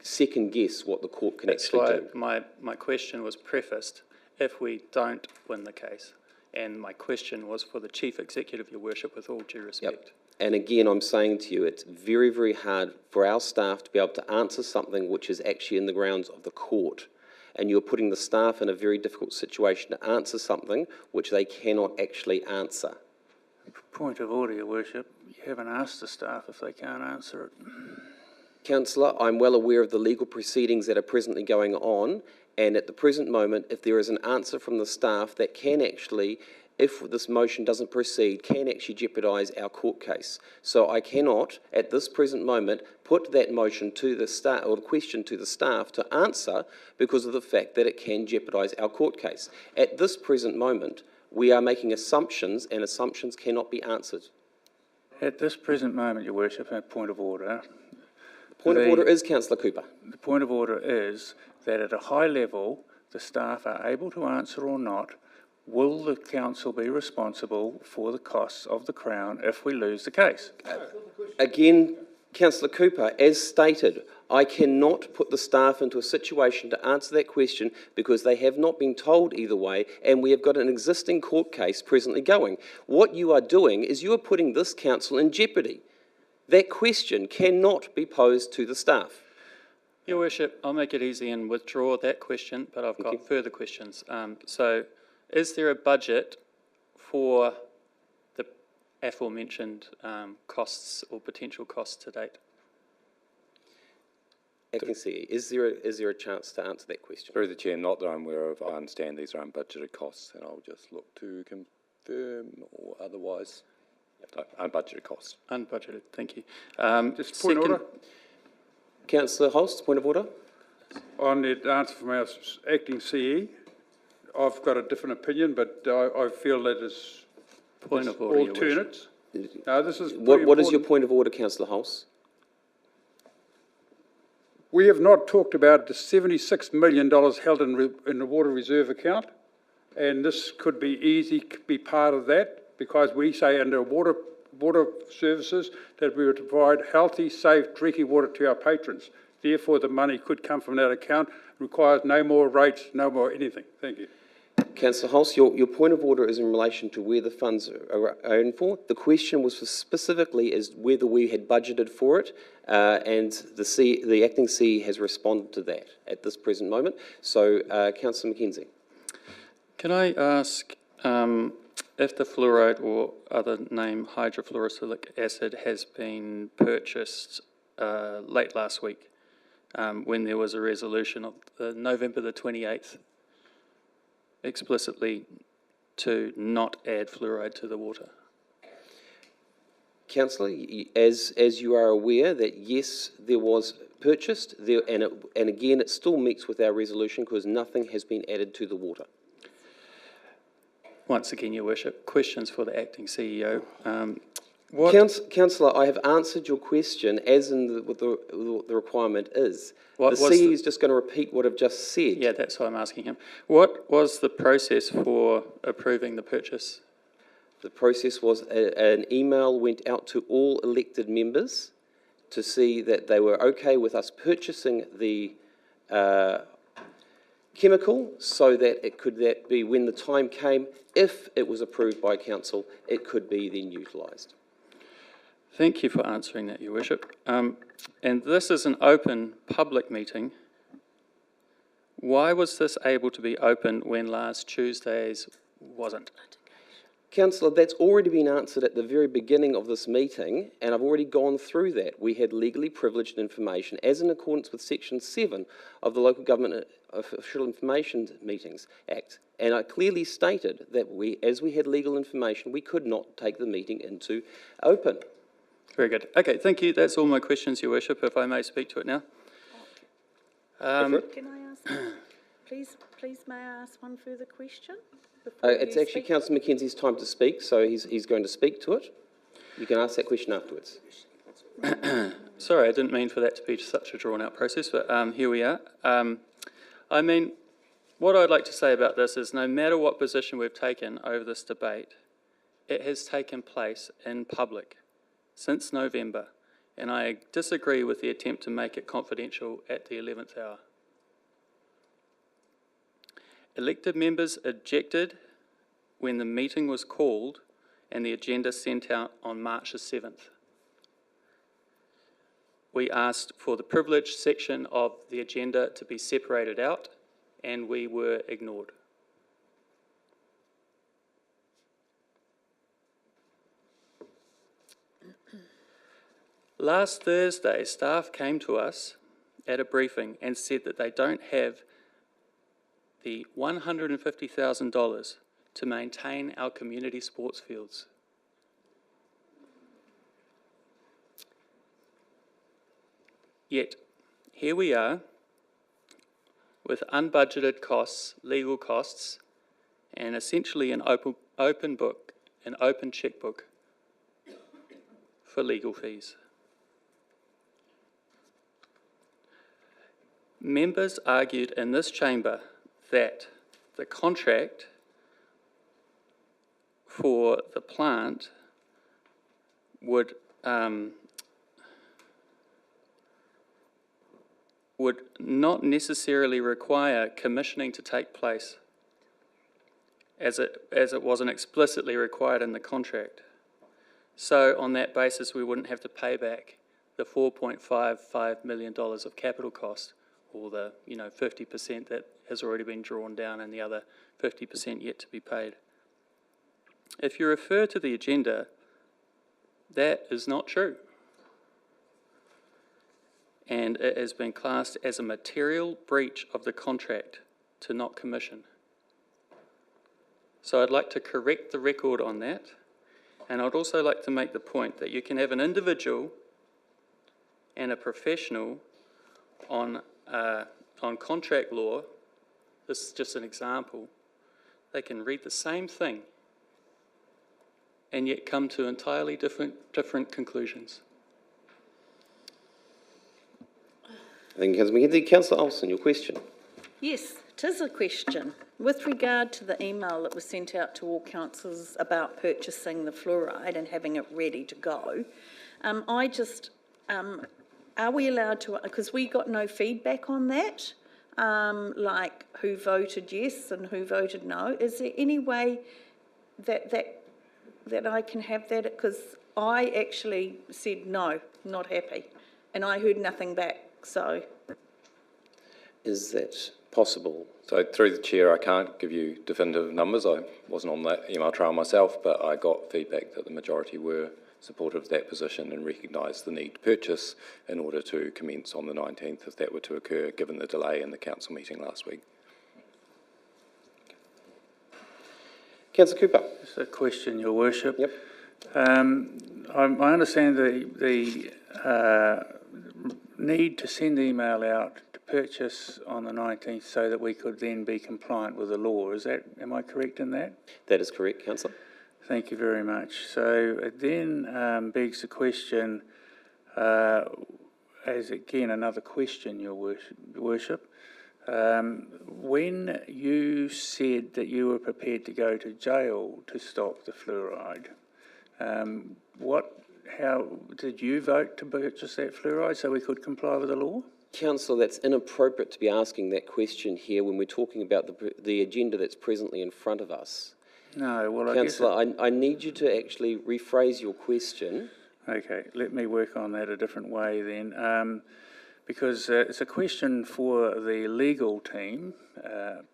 second guess what the court can actually do. That's why my question was prefaced, if we don't win the case. And my question was for the chief executive, Your Worship, with all due respect. Yep. And again, I'm saying to you, it's very, very hard for our staff to be able to answer something which is actually in the grounds of the court. And you're putting the staff in a very difficult situation to answer something which they cannot actually answer. Point of order, Your Worship. You haven't asked the staff if they can't answer it. Councillor, I'm well aware of the legal proceedings that are presently going on, and at the present moment, if there is an answer from the staff that can actually, if this motion doesn't proceed, can actually jeopardise our court case. So I cannot, at this present moment, put that motion to the staff, or the question to the staff to answer because of the fact that it can jeopardise our court case. At this present moment, we are making assumptions, and assumptions cannot be answered. At this present moment, Your Worship, a point of order. Point of order is, Councillor Cooper. The point of order is that at a high level, the staff are able to answer or not, will the council be responsible for the costs of the Crown if we lose the case? Again, Councillor Cooper, as stated, I cannot put the staff into a situation to answer that question because they have not been told either way, and we have got an existing court case presently going. What you are doing is you are putting this council in jeopardy. That question cannot be posed to the staff. Your Worship, I'll make it easy and withdraw that question, but I've got further questions. So, is there a budget for the aforementioned costs or potential costs to date? Acting CE, is there a chance to answer that question? Through the Chair, not that I'm aware of. I understand these are unbudgeted costs, and I'll just look to confirm or otherwise. No, unbudgeted costs. Unbudgeted, thank you. Just point of order. Councillor Holst, point of order. On the answer from our acting CE, I've got a different opinion, but I feel that it's Point of order, Your Worship. alternates. No, this is What is your point of order, Councillor Holst? We have not talked about the $76 million held in the water reserve account, and this could be part of that, because we say under water services that we would provide healthy, safe drinking water to our patrons. Therefore, the money could come from that account. Requires no more rates, no more anything. Thank you. Councillor Holst, your point of order is in relation to where the funds are owned for. The question was specifically as whether we had budgeted for it, and the acting CE has responded to that at this present moment. So, Councillor McKenzie. Can I ask if the fluoride or other name hydrofluorosilicic acid has been purchased late last week when there was a resolution of November the 28th explicitly to not add fluoride to the water? Councillor, as you are aware that yes, there was purchased, and again it still meets with our resolution because nothing has been added to the water. Once again, Your Worship, questions for the acting CEO. Councillor, I have answered your question as in what the requirement is. The CE is just going to repeat what I've just said. Yeah, that's what I'm asking him. What was the process for approving the purchase? The process was an email went out to all elected members to see that they were okay with us purchasing the chemical so that it could be when the time came, if it was approved by council, it could be then utilised. Thank you for answering that, Your Worship. And this is an open public meeting. Why was this able to be open when last Tuesday's wasn't? Councillor, that's already been answered at the very beginning of this meeting, and I've already gone through that. We had legally privileged information, as in accordance with Section 7 of the Local Government Official Information Meetings Act. And I clearly stated that as we had legal information, we could not take the meeting into open. Very good. Okay, thank you. That's all my questions, Your Worship, if I may speak to it now. Can I ask, please may I ask one further question? It's actually Councillor Mackenzie's time to speak, so he's going to speak to it. You can ask that question afterwards. Sorry, I didn't mean for that to be such a drawn-out process, but here we are. I mean, what I'd like to say about this is no matter what position we've taken over this debate, it has taken place in public since November, and I disagree with the attempt to make it confidential at the 11th hour. Elected members objected when the meeting was called and the agenda sent out on March the 7th. We asked for the privileged section of the agenda to be separated out, and we were ignored. Last Thursday, staff came to us at a briefing and said that they don't have the $150,000 to maintain our community sports fields. Yet, here we are with unbudgeted costs, legal costs, and essentially an open book, an open checkbook for legal fees. Members argued in this chamber that the contract for the plant would not necessarily require commissioning to take place, as it wasn't explicitly required in the contract. So on that basis, we wouldn't have to pay back the $4.55 million of capital cost, or the 50% that has already been drawn down and the other 50% yet to be paid. If you refer to the agenda, that is not true. And it has been classed as a material breach of the contract to not commission. So I'd like to correct the record on that, and I'd also like to make the point that you can have an individual and a professional on contract law. This is just an example. They can read the same thing and yet come to entirely different conclusions. Thank you, Councillor Mackenzie. Councillor Olsen, your question. Yes, it is a question. With regard to the email that was sent out to all councillors about purchasing the fluoride and having it ready to go, are we allowed to, because we got no feedback on that, like who voted yes and who voted no. Is there any way that I can have that? Because I actually said no, not happy, and I heard nothing back, so. Is that possible? So through the chair, I can't give you definitive numbers. I wasn't on that email trail myself, but I got feedback that the majority were supportive of that position and recognised the need to purchase in order to commence on the 19th if that were to occur, given the delay in the council meeting last week. Councillor Cooper. Just a question, Your Worship. Yep. I understand the need to send the email out to purchase on the 19th so that we could then be compliant with the law. Am I correct in that? That is correct, Councillor. Thank you very much. So it then begs the question, as again another question, Your Worship, when you said that you were prepared to go to jail to stop the fluoride, how did you vote to purchase that fluoride so we could comply with the law? Councillor, that's inappropriate to be asking that question here when we're talking about the agenda that's presently in front of us. No, well, Councillor, I need you to actually rephrase your question. Okay, let me work on that a different way then, because it's a question for the legal team,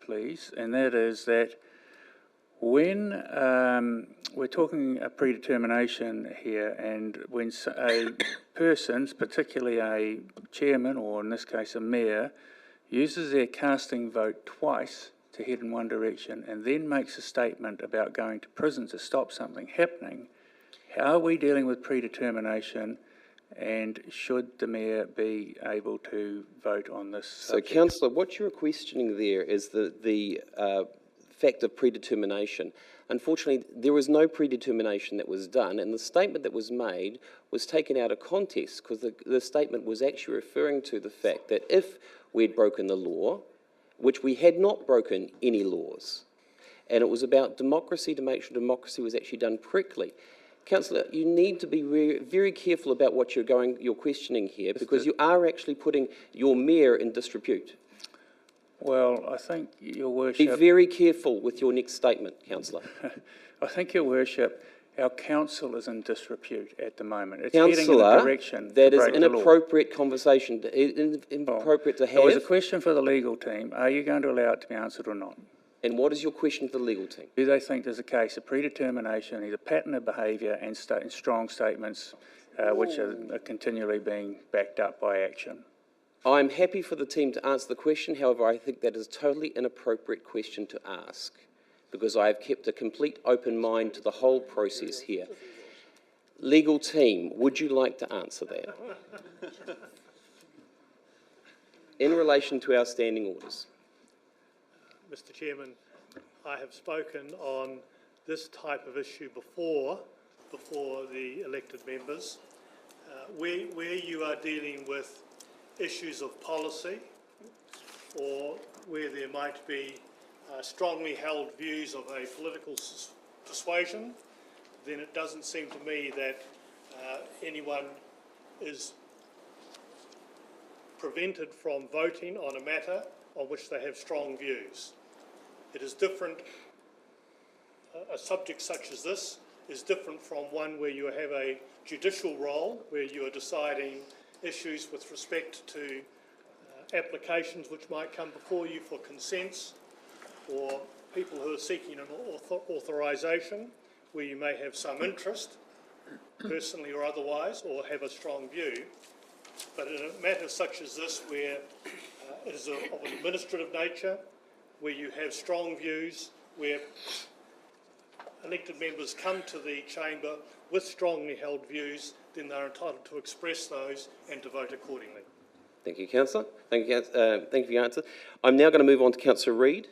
please, and that is that When we're talking a predetermination here, and when a person, particularly a chairman, or in this case a mayor, uses their casting vote twice to head in one direction and then makes a statement about going to prison to stop something happening, how are we dealing with predetermination, and should the mayor be able to vote on this subject? So, councillor, what you're questioning there is the fact of predetermination. Unfortunately, there was no predetermination that was done, and the statement that was made was taken out of context, because the statement was actually referring to the fact that if we'd broken the law, which we had not broken any laws, and it was about democracy, to make sure democracy was actually done correctly. Councillor, you need to be very careful about what you're questioning here, because you are actually putting your mayor in disrepute. Well, I think, Your Be Worship... very careful with your next statement, councillor. I think, Your Worship, our council is in disrepute at the moment. It's heading in a Councillor, direction that to is break the law. inappropriate conversation, inappropriate to have. It was a question for the legal team. Are you going to allow it to be answered or not? And what is your question for the legal team? Do they think there's a case of predetermination, either pattern of behaviour and strong statements which are continually being backed up by action? I'm happy for the team to answer the question. However, I think that is a totally inappropriate question to ask, because I have kept a complete open mind to the whole process here. Legal team, would you like to answer that? In relation to our standing orders. Mr. Chairman, I have spoken on this type of issue before the elected members. Where you are dealing with issues of policy, or where there might be strongly held views of a political persuasion, then it doesn't seem to me that anyone is prevented from voting on a matter on which they have strong views. It is different, a subject such as this is different from one where you have a judicial role, where you are deciding issues with respect to applications which might come before you for consents, or people who are seeking an authorisation, where you may have some interest, personally or otherwise, or have a strong view. But in a matter such as this, where it is of an administrative nature, where you have strong views, where elected members come to the chamber with strongly held views, then they're entitled to express those and to vote accordingly. Thank you, councillor. Thank you for your answer. I'm now going to move on to councillor Reid.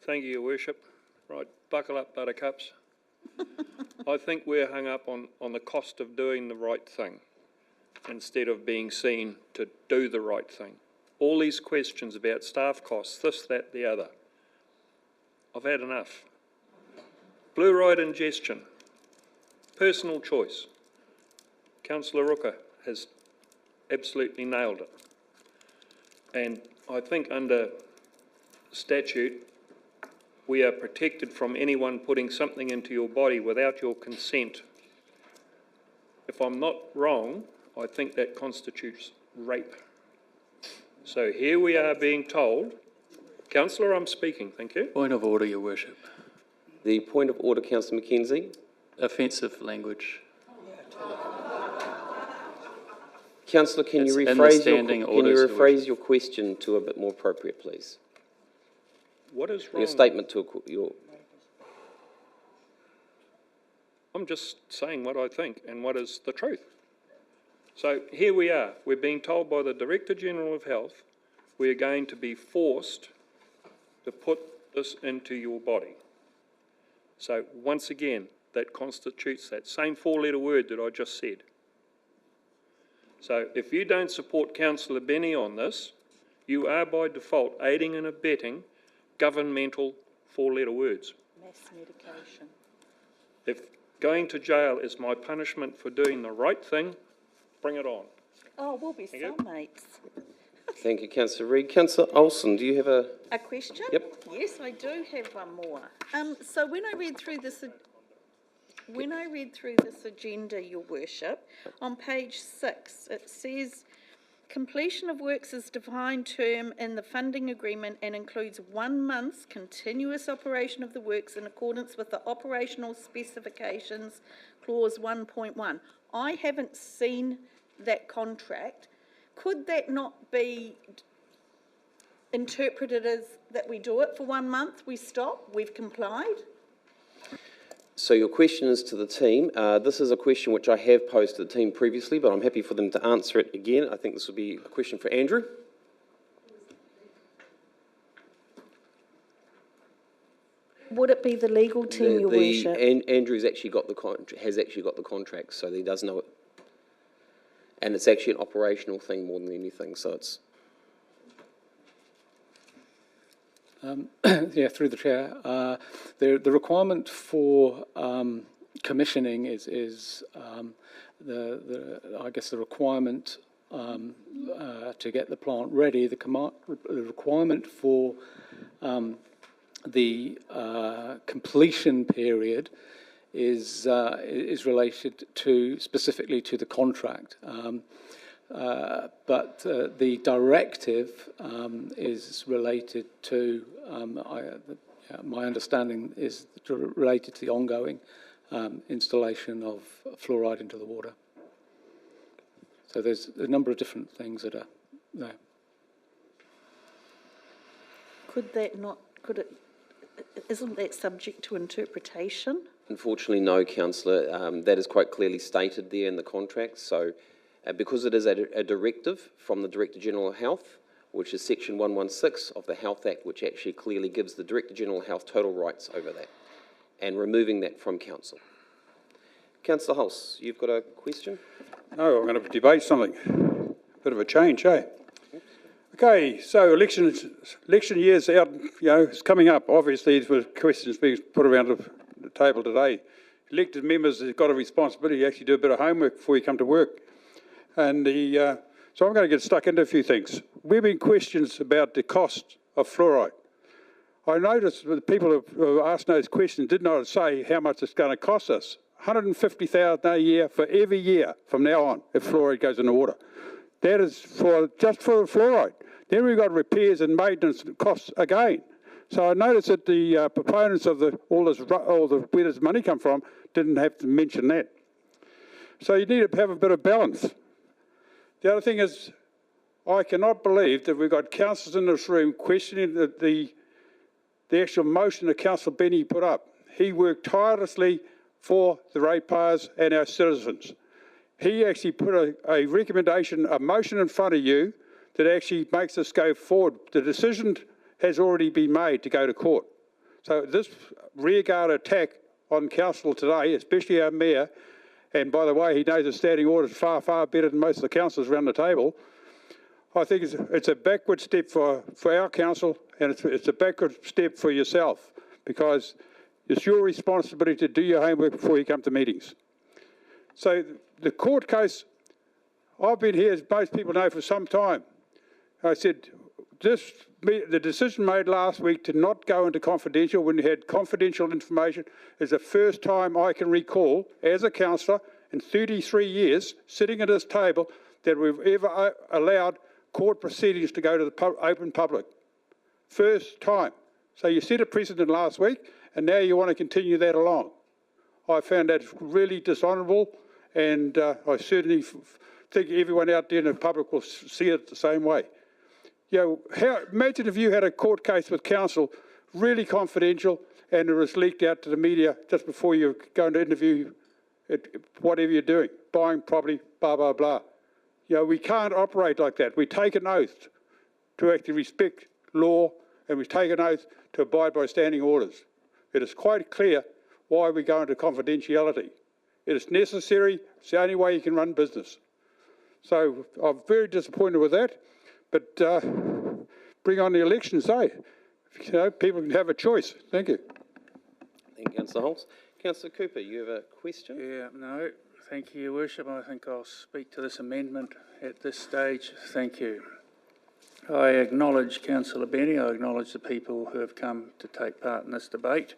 Thank you, Your Worship. Right, buckle up, buttercups. I think we're hung up on the cost of doing the right thing instead of being seen to do the right thing. All these questions about staff costs, this, that, the other. I've had enough. Fluoride ingestion, personal choice. Councillor Rooker has absolutely nailed it. And I think under statute, we are protected from anyone putting something into your body without your consent. If I'm not wrong, I think that constitutes rape. So here we are being told, councillor, I'm speaking, thank you. Point of order, Your Worship. The point of order, councillor McKenzie. Offensive language. Councillor, can you It's in the rephrase, standing orders, Your worship. your question to a bit more appropriate, please? What is wrong? Your statement to your... I'm just saying what I think and what is the truth. So here we are. We're being told by the Director General of Health we're going to be forced to put this into your body. So once again, that constitutes that same four-letter word that I just said. So if you don't support Councillor Benny on this, you are by default aiding and abetting governmental four-letter words. Mass medication. If going to jail is my punishment for doing the right thing, bring it on. Oh, we'll be Thank you. cellmates. Thank you, councillor Reid. Councillor Olsen, do you have a... A question? Yep. Yes, I do have one more. So when I read through this agenda, Your Worship, on page 6, it says Completion of works is defined term in the funding agreement and includes 1 month's continuous operation of the works in accordance with the operational specifications, clause 1.1. I haven't seen that contract. Could that not be interpreted as that we do it for 1 month, we stop, we've complied? So your question is to the team. This is a question which I have posed to the team previously, but I'm happy for them to answer it again. I think this will be a question for Andrew. Would it be the legal team, Your Worship? Andrew's actually got has actually got the contract, so he does know it. And it's actually an operational thing more than anything, so it's... Yeah, through the chair. The requirement for commissioning is I guess the requirement to get the plant ready. The requirement for the completion period is related to specifically to the contract. But the directive is related to, my understanding is related to the ongoing installation of fluoride into the water. So there's a number of different things that are there. Isn't that subject to interpretation? Unfortunately, no, Councillor. That is quite clearly stated there in the contract. So because it is a directive from the Director-General of Health, which is Section 116 of the Health Act, which actually clearly gives the Director-General of Health total rights over that, and removing that from Council. Councillor Hulse, you've got a question? No, I'm going to debate something. Bit of a change, eh? Okay, so election year's out, it's coming up. Obviously, there's questions being put around the table today. Elected members have got a responsibility to actually do a bit of homework before you come to work. And so I'm going to get stuck into a few things. We've been questions about the cost of fluoride. I noticed the people who asked those questions did not say how much it's going to cost us. $150,000 a year for every year from now on if fluoride goes in the water. That is just for fluoride. Then we've got repairs and maintenance costs again. So I noticed that the proponents of all the where does money come from didn't have to mention that. So you need to have a bit of balance. The other thing is, I cannot believe that we've got councillors in this room questioning the actual motion that Councillor Benny put up. He worked tirelessly for the ratepayers and our citizens. He actually put a recommendation, a motion in front of you that actually makes us go forward. The decision has already been made to go to court. So this rearguard attack on council today, especially our mayor, and by the way, he knows the standing orders far, far better than most of the councillors around the table. I think it's a backward step for our council, and it's a backward step for yourself, because it's your responsibility to do your homework before you come to meetings. So the court case, I've been here, as most people know, for some time. I said, the decision made last week to not go into confidential when you had confidential information is the first time I can recall, as a councillor, in 33 years, sitting at this table, that we've ever allowed court proceedings to go to the open public. First time. So you set a precedent last week, and now you want to continue that along. I found that really dishonourable, and I certainly think everyone out there in the public will see it the same way. Imagine if you had a court case with council, really confidential, and it was leaked out to the media just before you're going to interview whatever you're doing, buying property, blah, blah, blah. We can't operate like that. We take an oath to actually respect law, and we take an oath to abide by standing orders. It is quite clear why we go into confidentiality. It is necessary. It's the only way you can run business. So I'm very disappointed with that. But bring on the elections, eh? People can have a choice. Thank you. Thank you, Councillor Hulse. Councillor Cooper, you have a question? Yeah, no, thank you, Your Worship. I think I'll speak to this amendment at this stage. Thank you. I acknowledge Councillor Benny. I acknowledge the people who have come to take part in this debate.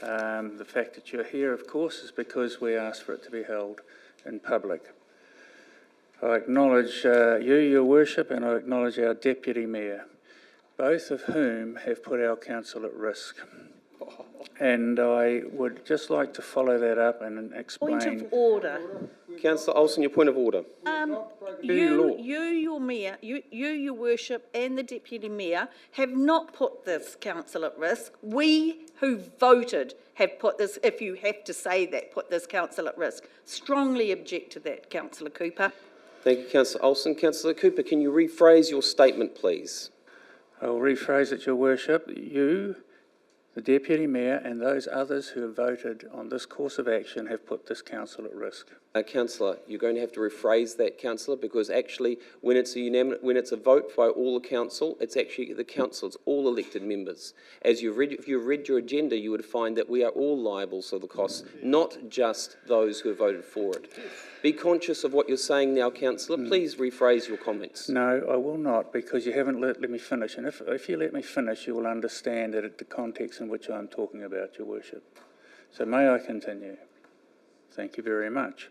The fact that you're here, of course, is because we asked for it to be held in public. I acknowledge you, Your Worship, and I acknowledge our Deputy Mayor, both of whom have put our council at risk. And I would just like to follow that up and explain. Point of order. Councillor Olsen, your point of order. Your mayor, your worship, and the deputy mayor have not put this council at risk. We who voted have put this, if you have to say that, put this council at risk. Strongly object to that, Councillor Cooper. Thank you, Councillor Olsen. Councillor Cooper, can you rephrase your statement, please? I will rephrase it, Your Worship. You, the Deputy Mayor, and those others who have voted on this course of action have put this council at risk. Councillor, you're going to have to rephrase that, Councillor, because actually when it's a vote by all the council, it's actually the council, it's all elected members. If you've read your agenda, you would find that we are all liable for the costs, not just those who have voted for it. Be conscious of what you're saying now, Councillor. Please rephrase your comments. No, I will not, because you haven't let me finish. And if you let me finish, you will understand that the context in which I'm talking about, Your Worship. So may I continue? Thank you very much.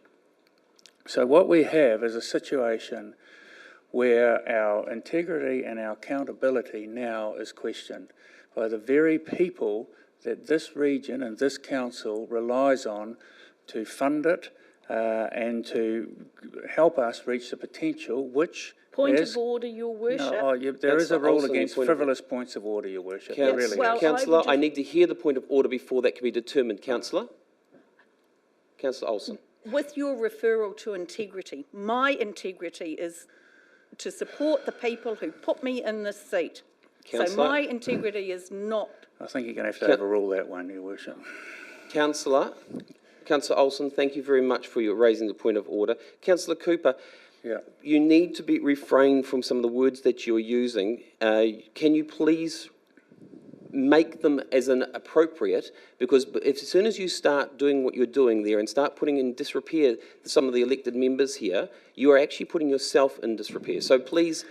So what we have is a situation where our integrity and our accountability now is questioned by the very people that this region and this council relies on to fund it and to help us reach the potential which... Point of order, Your Worship. No, there is a rule against frivolous points of order, Your Worship. Councillor, I need to hear the point of order before that can be determined. Councillor? Councillor Olsen. With your referral to integrity, my integrity is to support the people who put me in this seat. Councillor? So my integrity is not... I think you're going to have to overrule that one, Your Worship. Councillor Olsen, thank you very much for your raising the point of order. Councillor Cooper, you need to refrain from some of the words that you're using. Can you please make them as an appropriate, because as soon as you start doing what you're doing there and start putting in disrepair some of the elected members here, you are actually putting yourself in disrepair. So please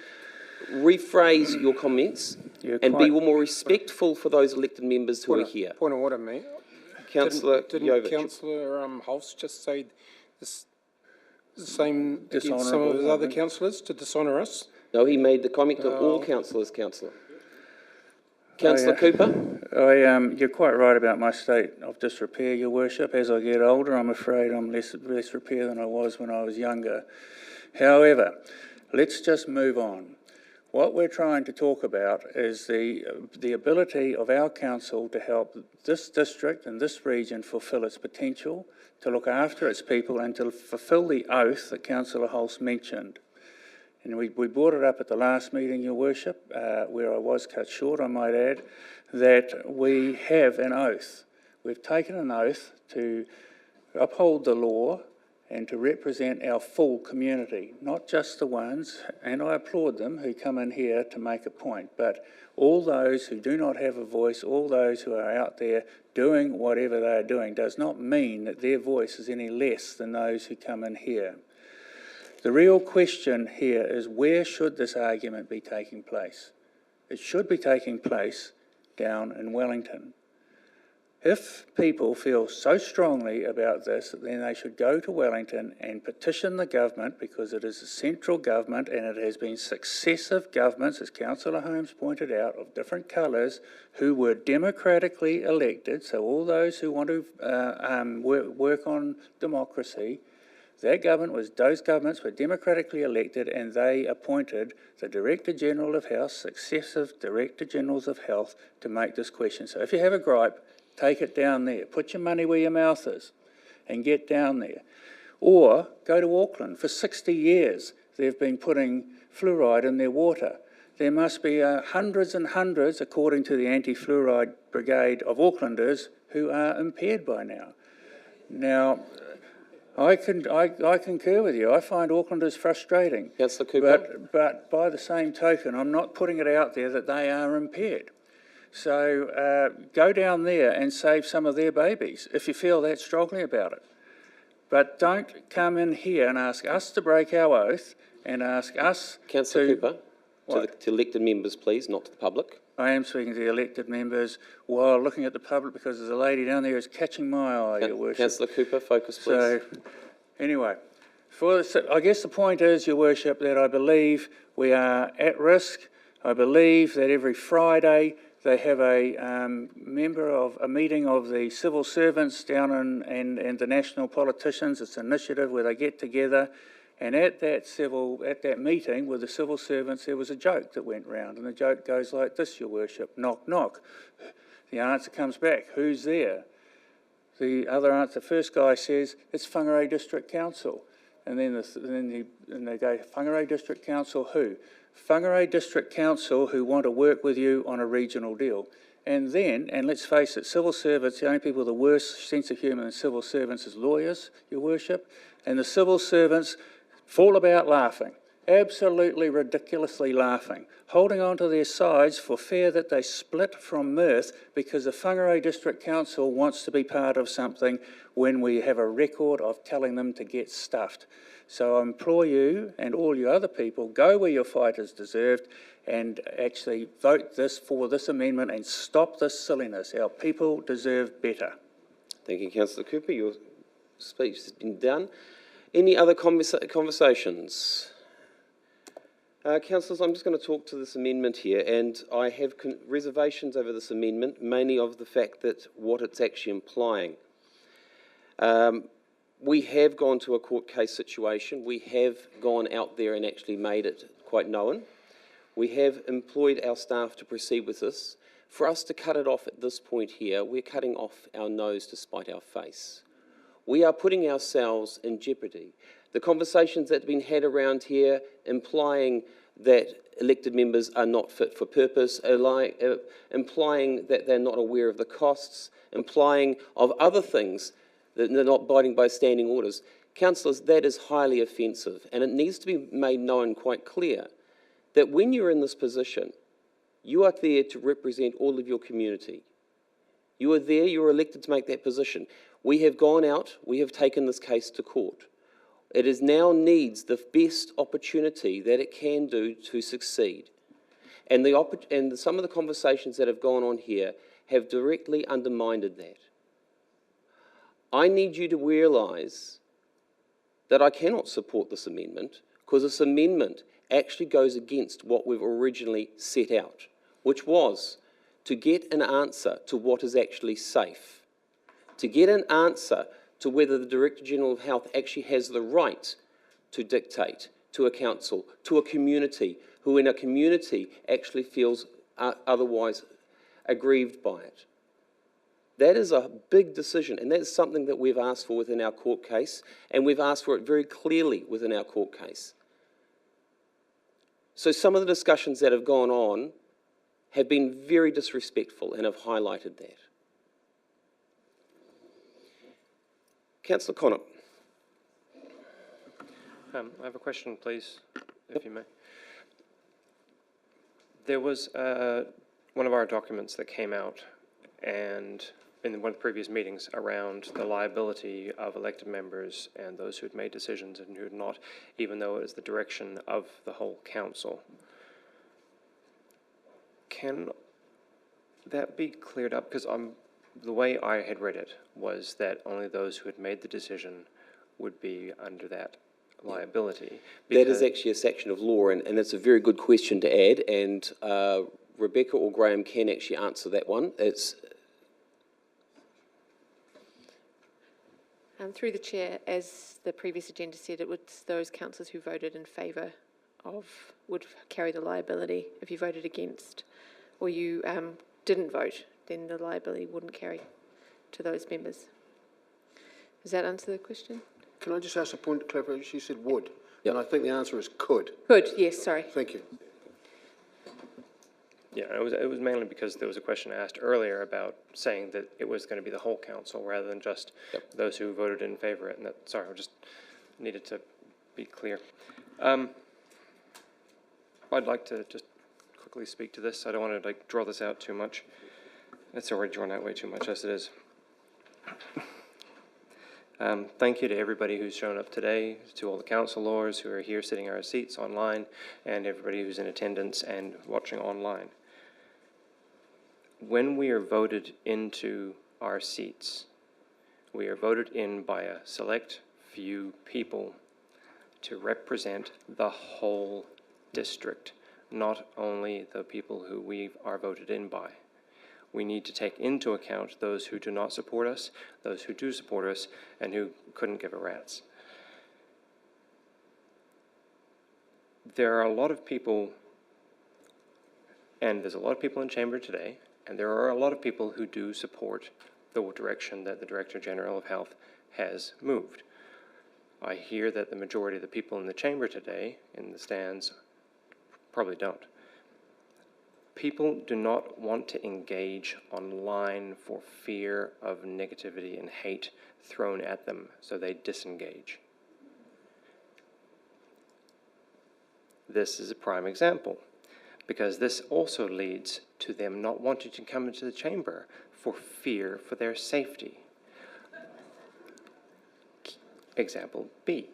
rephrase your comments and be more respectful for those elected members who are here. Point of order, Mayor. Councillor Didn't Councillor Hulse just say the same against some of his other councillors to dishonour us? No, he made the comment to all councillors, Councillor. Councillor Cooper? You're quite right about my state of disrepair, Your Worship. As I get older, I'm afraid I'm less repair than I was when I was younger. However, let's just move on. What we're trying to talk about is the ability of our council to help this district and this region fulfil its potential, to look after its people and to fulfil the oath that Councillor Hulse mentioned. And we brought it up at the last meeting, Your Worship, where I was cut short, I might add, that we have an oath. We've taken an oath to uphold the law and to represent our full community, not just the ones, and I applaud them, who come in here to make a point, but all those who do not have a voice, all those who are out there doing whatever they are doing, does not mean that their voice is any less than those who come in here. The real question here is, where should this argument be taking place? It should be taking place down in Wellington. If people feel so strongly about this, then they should go to Wellington and petition the government, because it is a central government and it has been successive governments, as Councillor Holmes pointed out, of different colours, who were democratically elected. So all those who want to work on democracy, those governments were democratically elected, and they appointed the Director General of Health, successive Director Generals of Health, to make this question. So if you have a gripe, take it down there. Put your money where your mouth is and get down there. Or go to Auckland. For 60 years, they've been putting fluoride in their water. There must be hundreds and hundreds, according to the anti-fluoride brigade of Aucklanders, who are impaired by now. Now, I concur with you. I find Aucklanders frustrating. Councillor Cooper. But by the same token, I'm not putting it out there that they are impaired. So go down there and save some of their babies if you feel that strongly about it. But don't come in here and ask us to break our oath and ask us Councillor Cooper, to elected members, please, not to the public. I am speaking to the elected members while looking at the public, because there's a lady down there who's catching my eye, Your Worship. Councillor Cooper, focus, please. So, anyway, I guess the point is, Your Worship, that I believe we are at risk. I believe that every Friday they have a meeting of the civil servants down and the national politicians. It's an initiative where they get together, and at that meeting with the civil servants, there was a joke that went round, and the joke goes like this, Your Worship: knock, knock. The answer comes back, who's there? The other answer, the first guy says, it's Whangarei District Council. And then they go, Whangarei District Council who? Whangarei District Council who want to work with you on a regional deal. And let's face it, civil servants, the only people with the worst sense of humour than civil servants is lawyers, Your Worship. And the civil servants fall about laughing, absolutely ridiculously laughing, holding on to their sides for fear that they split from mirth because the Whangarei District Council wants to be part of something when we have a record of telling them to get stuffed. So I implore you and all you other people, go where your fight is deserved and actually vote for this amendment and stop this silliness. Our people deserve better. Thank you, Councillor Cooper. Your speech has been done. Any other conversations? Councillors, I'm just going to talk to this amendment here, and I have reservations over this amendment, mainly of the fact that what it's actually implying. We have gone to a court case situation. We have gone out there and actually made it quite known. We have employed our staff to proceed with this. For us to cut it off at this point here, we're cutting off our nose to spite our face. We are putting ourselves in jeopardy. The conversations that have been had around here implying that elected members are not fit for purpose, implying that they're not aware of the costs, implying of other things, that they're not abiding by standing orders. Councillors, that is highly offensive, and it needs to be made known quite clear that when you're in this position, you are there to represent all of your community. You are there, you're elected to make that position. We have gone out, we have taken this case to court. It is now needs the best opportunity that it can do to succeed. And some of the conversations that have gone on here have directly undermined that. I need you to realise that I cannot support this amendment because this amendment actually goes against what we've originally set out, which was to get an answer to what is actually safe, to get an answer to whether the Director General of Health actually has the right to dictate to a council, to a community, who in a community actually feels otherwise aggrieved by it. That is a big decision, and that's something that we've asked for within our court case, and we've asked for it very clearly within our court case. So some of the discussions that have gone on have been very disrespectful and have highlighted that. Councillor Connor. I have a question, please, if you may. There was one of our documents that came out and in one of the previous meetings around the liability of elected members and those who had made decisions and who had not, even though it was the direction of the whole council. Can that be cleared up? Because the way I had read it was that only those who had made the decision would be under that liability. That is actually a section of law, and it's a very good question to add, and Rebecca or Graham can actually answer that one. Through the chair, as the previous agenda said, it was those councillors who voted in favour of would carry the liability. If you voted against or you didn't vote, then the liability wouldn't carry to those members. Does that answer the question? Can I just ask a point of clarification? She said would, and I think the answer is could. Could, yes, sorry. Thank you. Yeah, it was mainly because there was a question asked earlier about saying that it was going to be the whole council rather than just those who voted in favour of it. And that, sorry, I just needed to be clear. I'd like to just quickly speak to this. I don't want to draw this out too much. It's already drawn out way too much as it is. Thank you to everybody who's shown up today, to all the councillors who are here sitting in our seats online, and everybody who's in attendance and watching online. When we are voted into our seats, we are voted in by a select few people to represent the whole district, not only the people who we are voted in by. We need to take into account those who do not support us, those who do support us, and who couldn't give a rat's. There are a lot of people, and there's a lot of people in Chamber today, and there are a lot of people who do support the direction that the Director General of Health has moved. I hear that the majority of the people in the Chamber today, in the stands, probably don't. People do not want to engage online for fear of negativity and hate thrown at them, so they disengage. This is a prime example, because this also leads to them not wanting to come into the chamber for fear for their safety. Example B.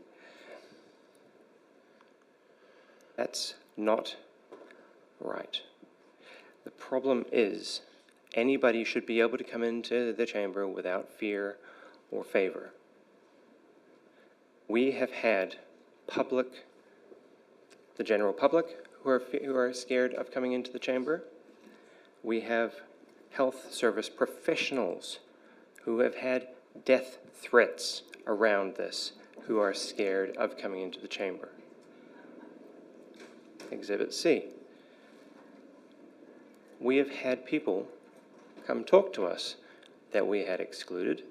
That's not right. The problem is anybody should be able to come into the chamber without fear or favor. We have had the general public who are scared of coming into the chamber. We have health service professionals who have had death threats around this, who are scared of coming into the chamber. Exhibit C. We have had people come talk to us that we had excluded,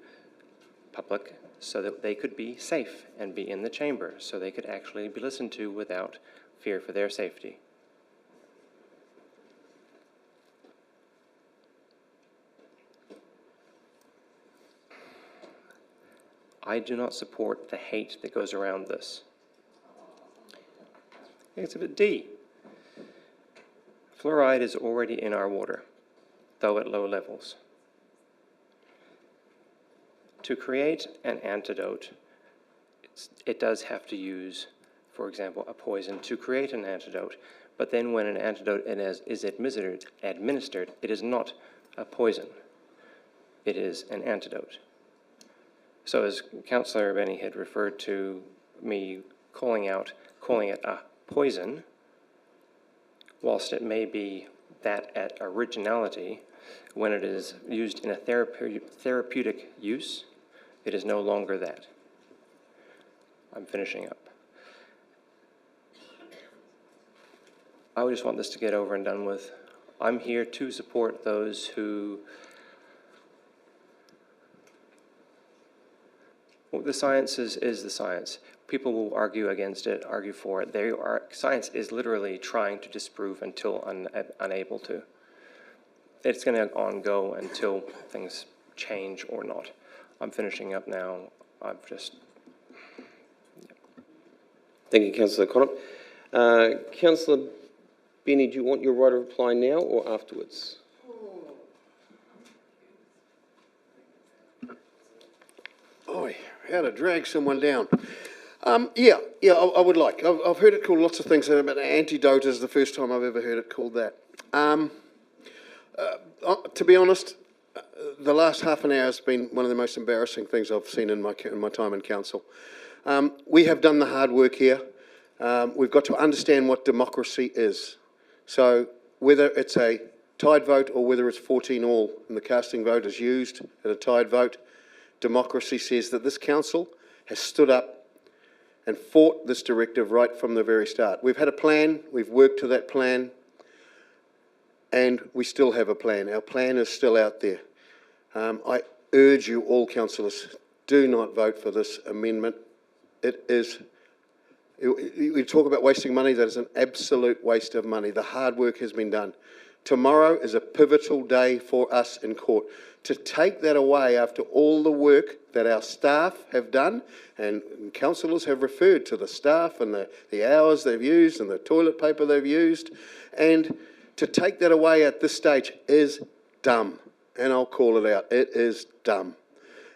public, so that they could be safe and be in the chamber, so they could actually be listened to without fear for their safety. I do not support the hate that goes around this. Exhibit D. Fluoride is already in our water, though at low levels. To create an antidote, it does have to use, for example, a poison to create an antidote, but then when an antidote is administered, it is not a poison. It is an antidote. So as Councillor Benny had referred to me calling it a poison, whilst it may be that at originality, when it is used in a therapeutic use, it is no longer that. I'm finishing up. I just want this to get over and done with. I'm here to support those who... Well, the science is the science. People will argue against it, argue for it. Science is literally trying to disprove until unable to. It's going to go until things change or not. I'm finishing up now. I've just... Thank you, Councillor Connop. Councillor Benny, do you want your right of reply now or afterwards? Oi, how to drag someone down. I would like. I've heard it called lots of things, but an antidote is the first time I've ever heard it called that. To be honest, the last half an hour has been one of the most embarrassing things I've seen in my time in council. We have done the hard work here. We've got to understand what democracy is. So whether it's a tied vote or whether it's 14-all and the casting vote is used at a tied vote, democracy says that this council has stood up and fought this directive right from the very start. We've had a plan, we've worked to that plan, and we still have a plan. Our plan is still out there. I urge you all, councillors, do not vote for this amendment. It is, we talk about wasting money, that is an absolute waste of money. The hard work has been done. Tomorrow is a pivotal day for us in court. To take that away after all the work that our staff have done, and councillors have referred to the staff and the hours they've used and the toilet paper they've used, and to take that away at this stage is dumb. And I'll call it out. It is dumb.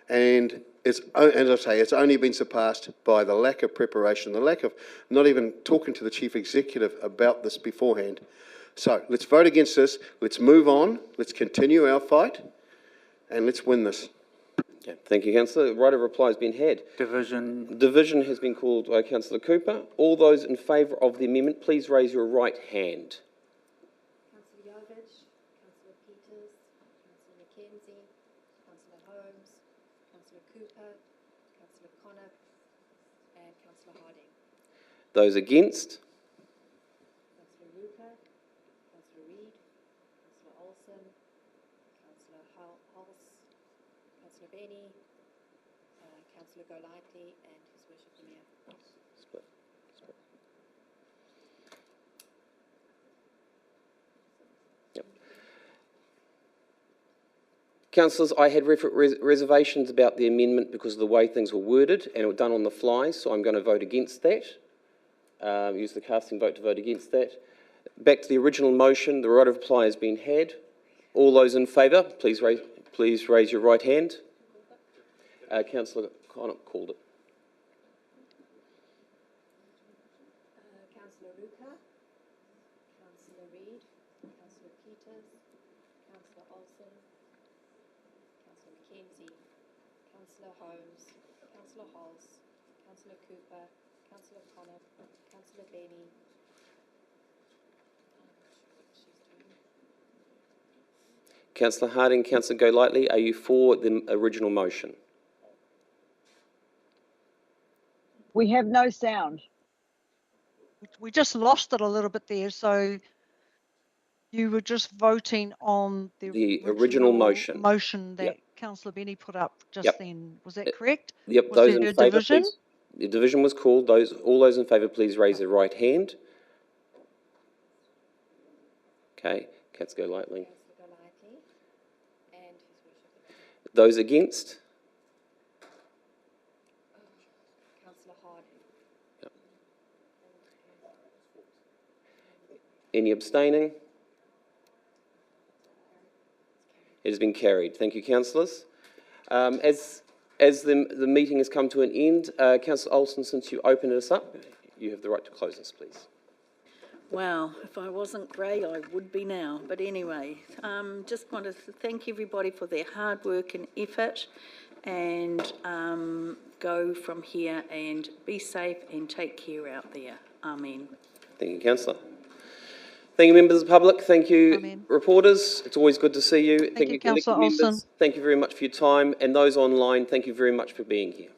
And it's, as I say, it's only been surpassed by the lack of preparation, the lack of not even talking to the Chief Executive about this beforehand. So let's vote against this. Let's move on. Let's continue our fight. And let's win this. Okay, thank you, councillor. Right of reply has been had. Division. Division has been called by councillor Cooper. All those in favour of the amendment, please raise your right hand. Councillor Yovich, Councillor Peters, Councillor McKenzie, Councillor Holmes, Councillor Cooper, Councillor Connor, and Councillor Harding. Those against? Councillor Ruka, Councillor Reid, Councillor Olsen, Councillor Hulse, Councillor Benny, Councillor Golightly, and His Worship the Mayor. Split. Yep. Councillors, I had reservations about the amendment because of the way things were worded and it was done on the fly, so I'm going to vote against that. Use the casting vote to vote against that. Back to the original motion, the right of reply has been had. All those in favour, please raise your right hand. Councillor Connor called it. Councillor Ruka, Councillor Reid, Councillor Peters, Councillor Olsen, Councillor McKenzie, Councillor Holmes, Councillor Hulse, Councillor Cooper, Councillor Connor, Councillor Benny. Councillor Harding, Councillor Golightly, are you for the original motion? We have no sound. We just lost it a little bit there, so you were just voting on The original motion. motion that Yep. Councillor Benny put up just Yep. then. Was that correct? Yep, Was those there in a favour, division? please. The division was called. All those in favour, please raise their right hand. Okay, Councillor Golightly. Councillor Golightly, and His Worship the Mayor. Those against? Councillor Harding. Any abstaining? It has been carried. Thank you, councillors. As the meeting has come to an end, Councillor Olsen, since you opened us up, you have the right to close us, please. Wow, if I wasn't grey, I would be now. But anyway, just wanted to thank everybody for their hard work and effort, and go from here and be safe and take care out there. Amen. Thank you, councillor. Thank you, members of the public. Thank you, Amen. reporters. It's always good to see you. Thank you, collective Councillor Olsen. members. Thank you very much for your time. And those online, thank you very much for being here.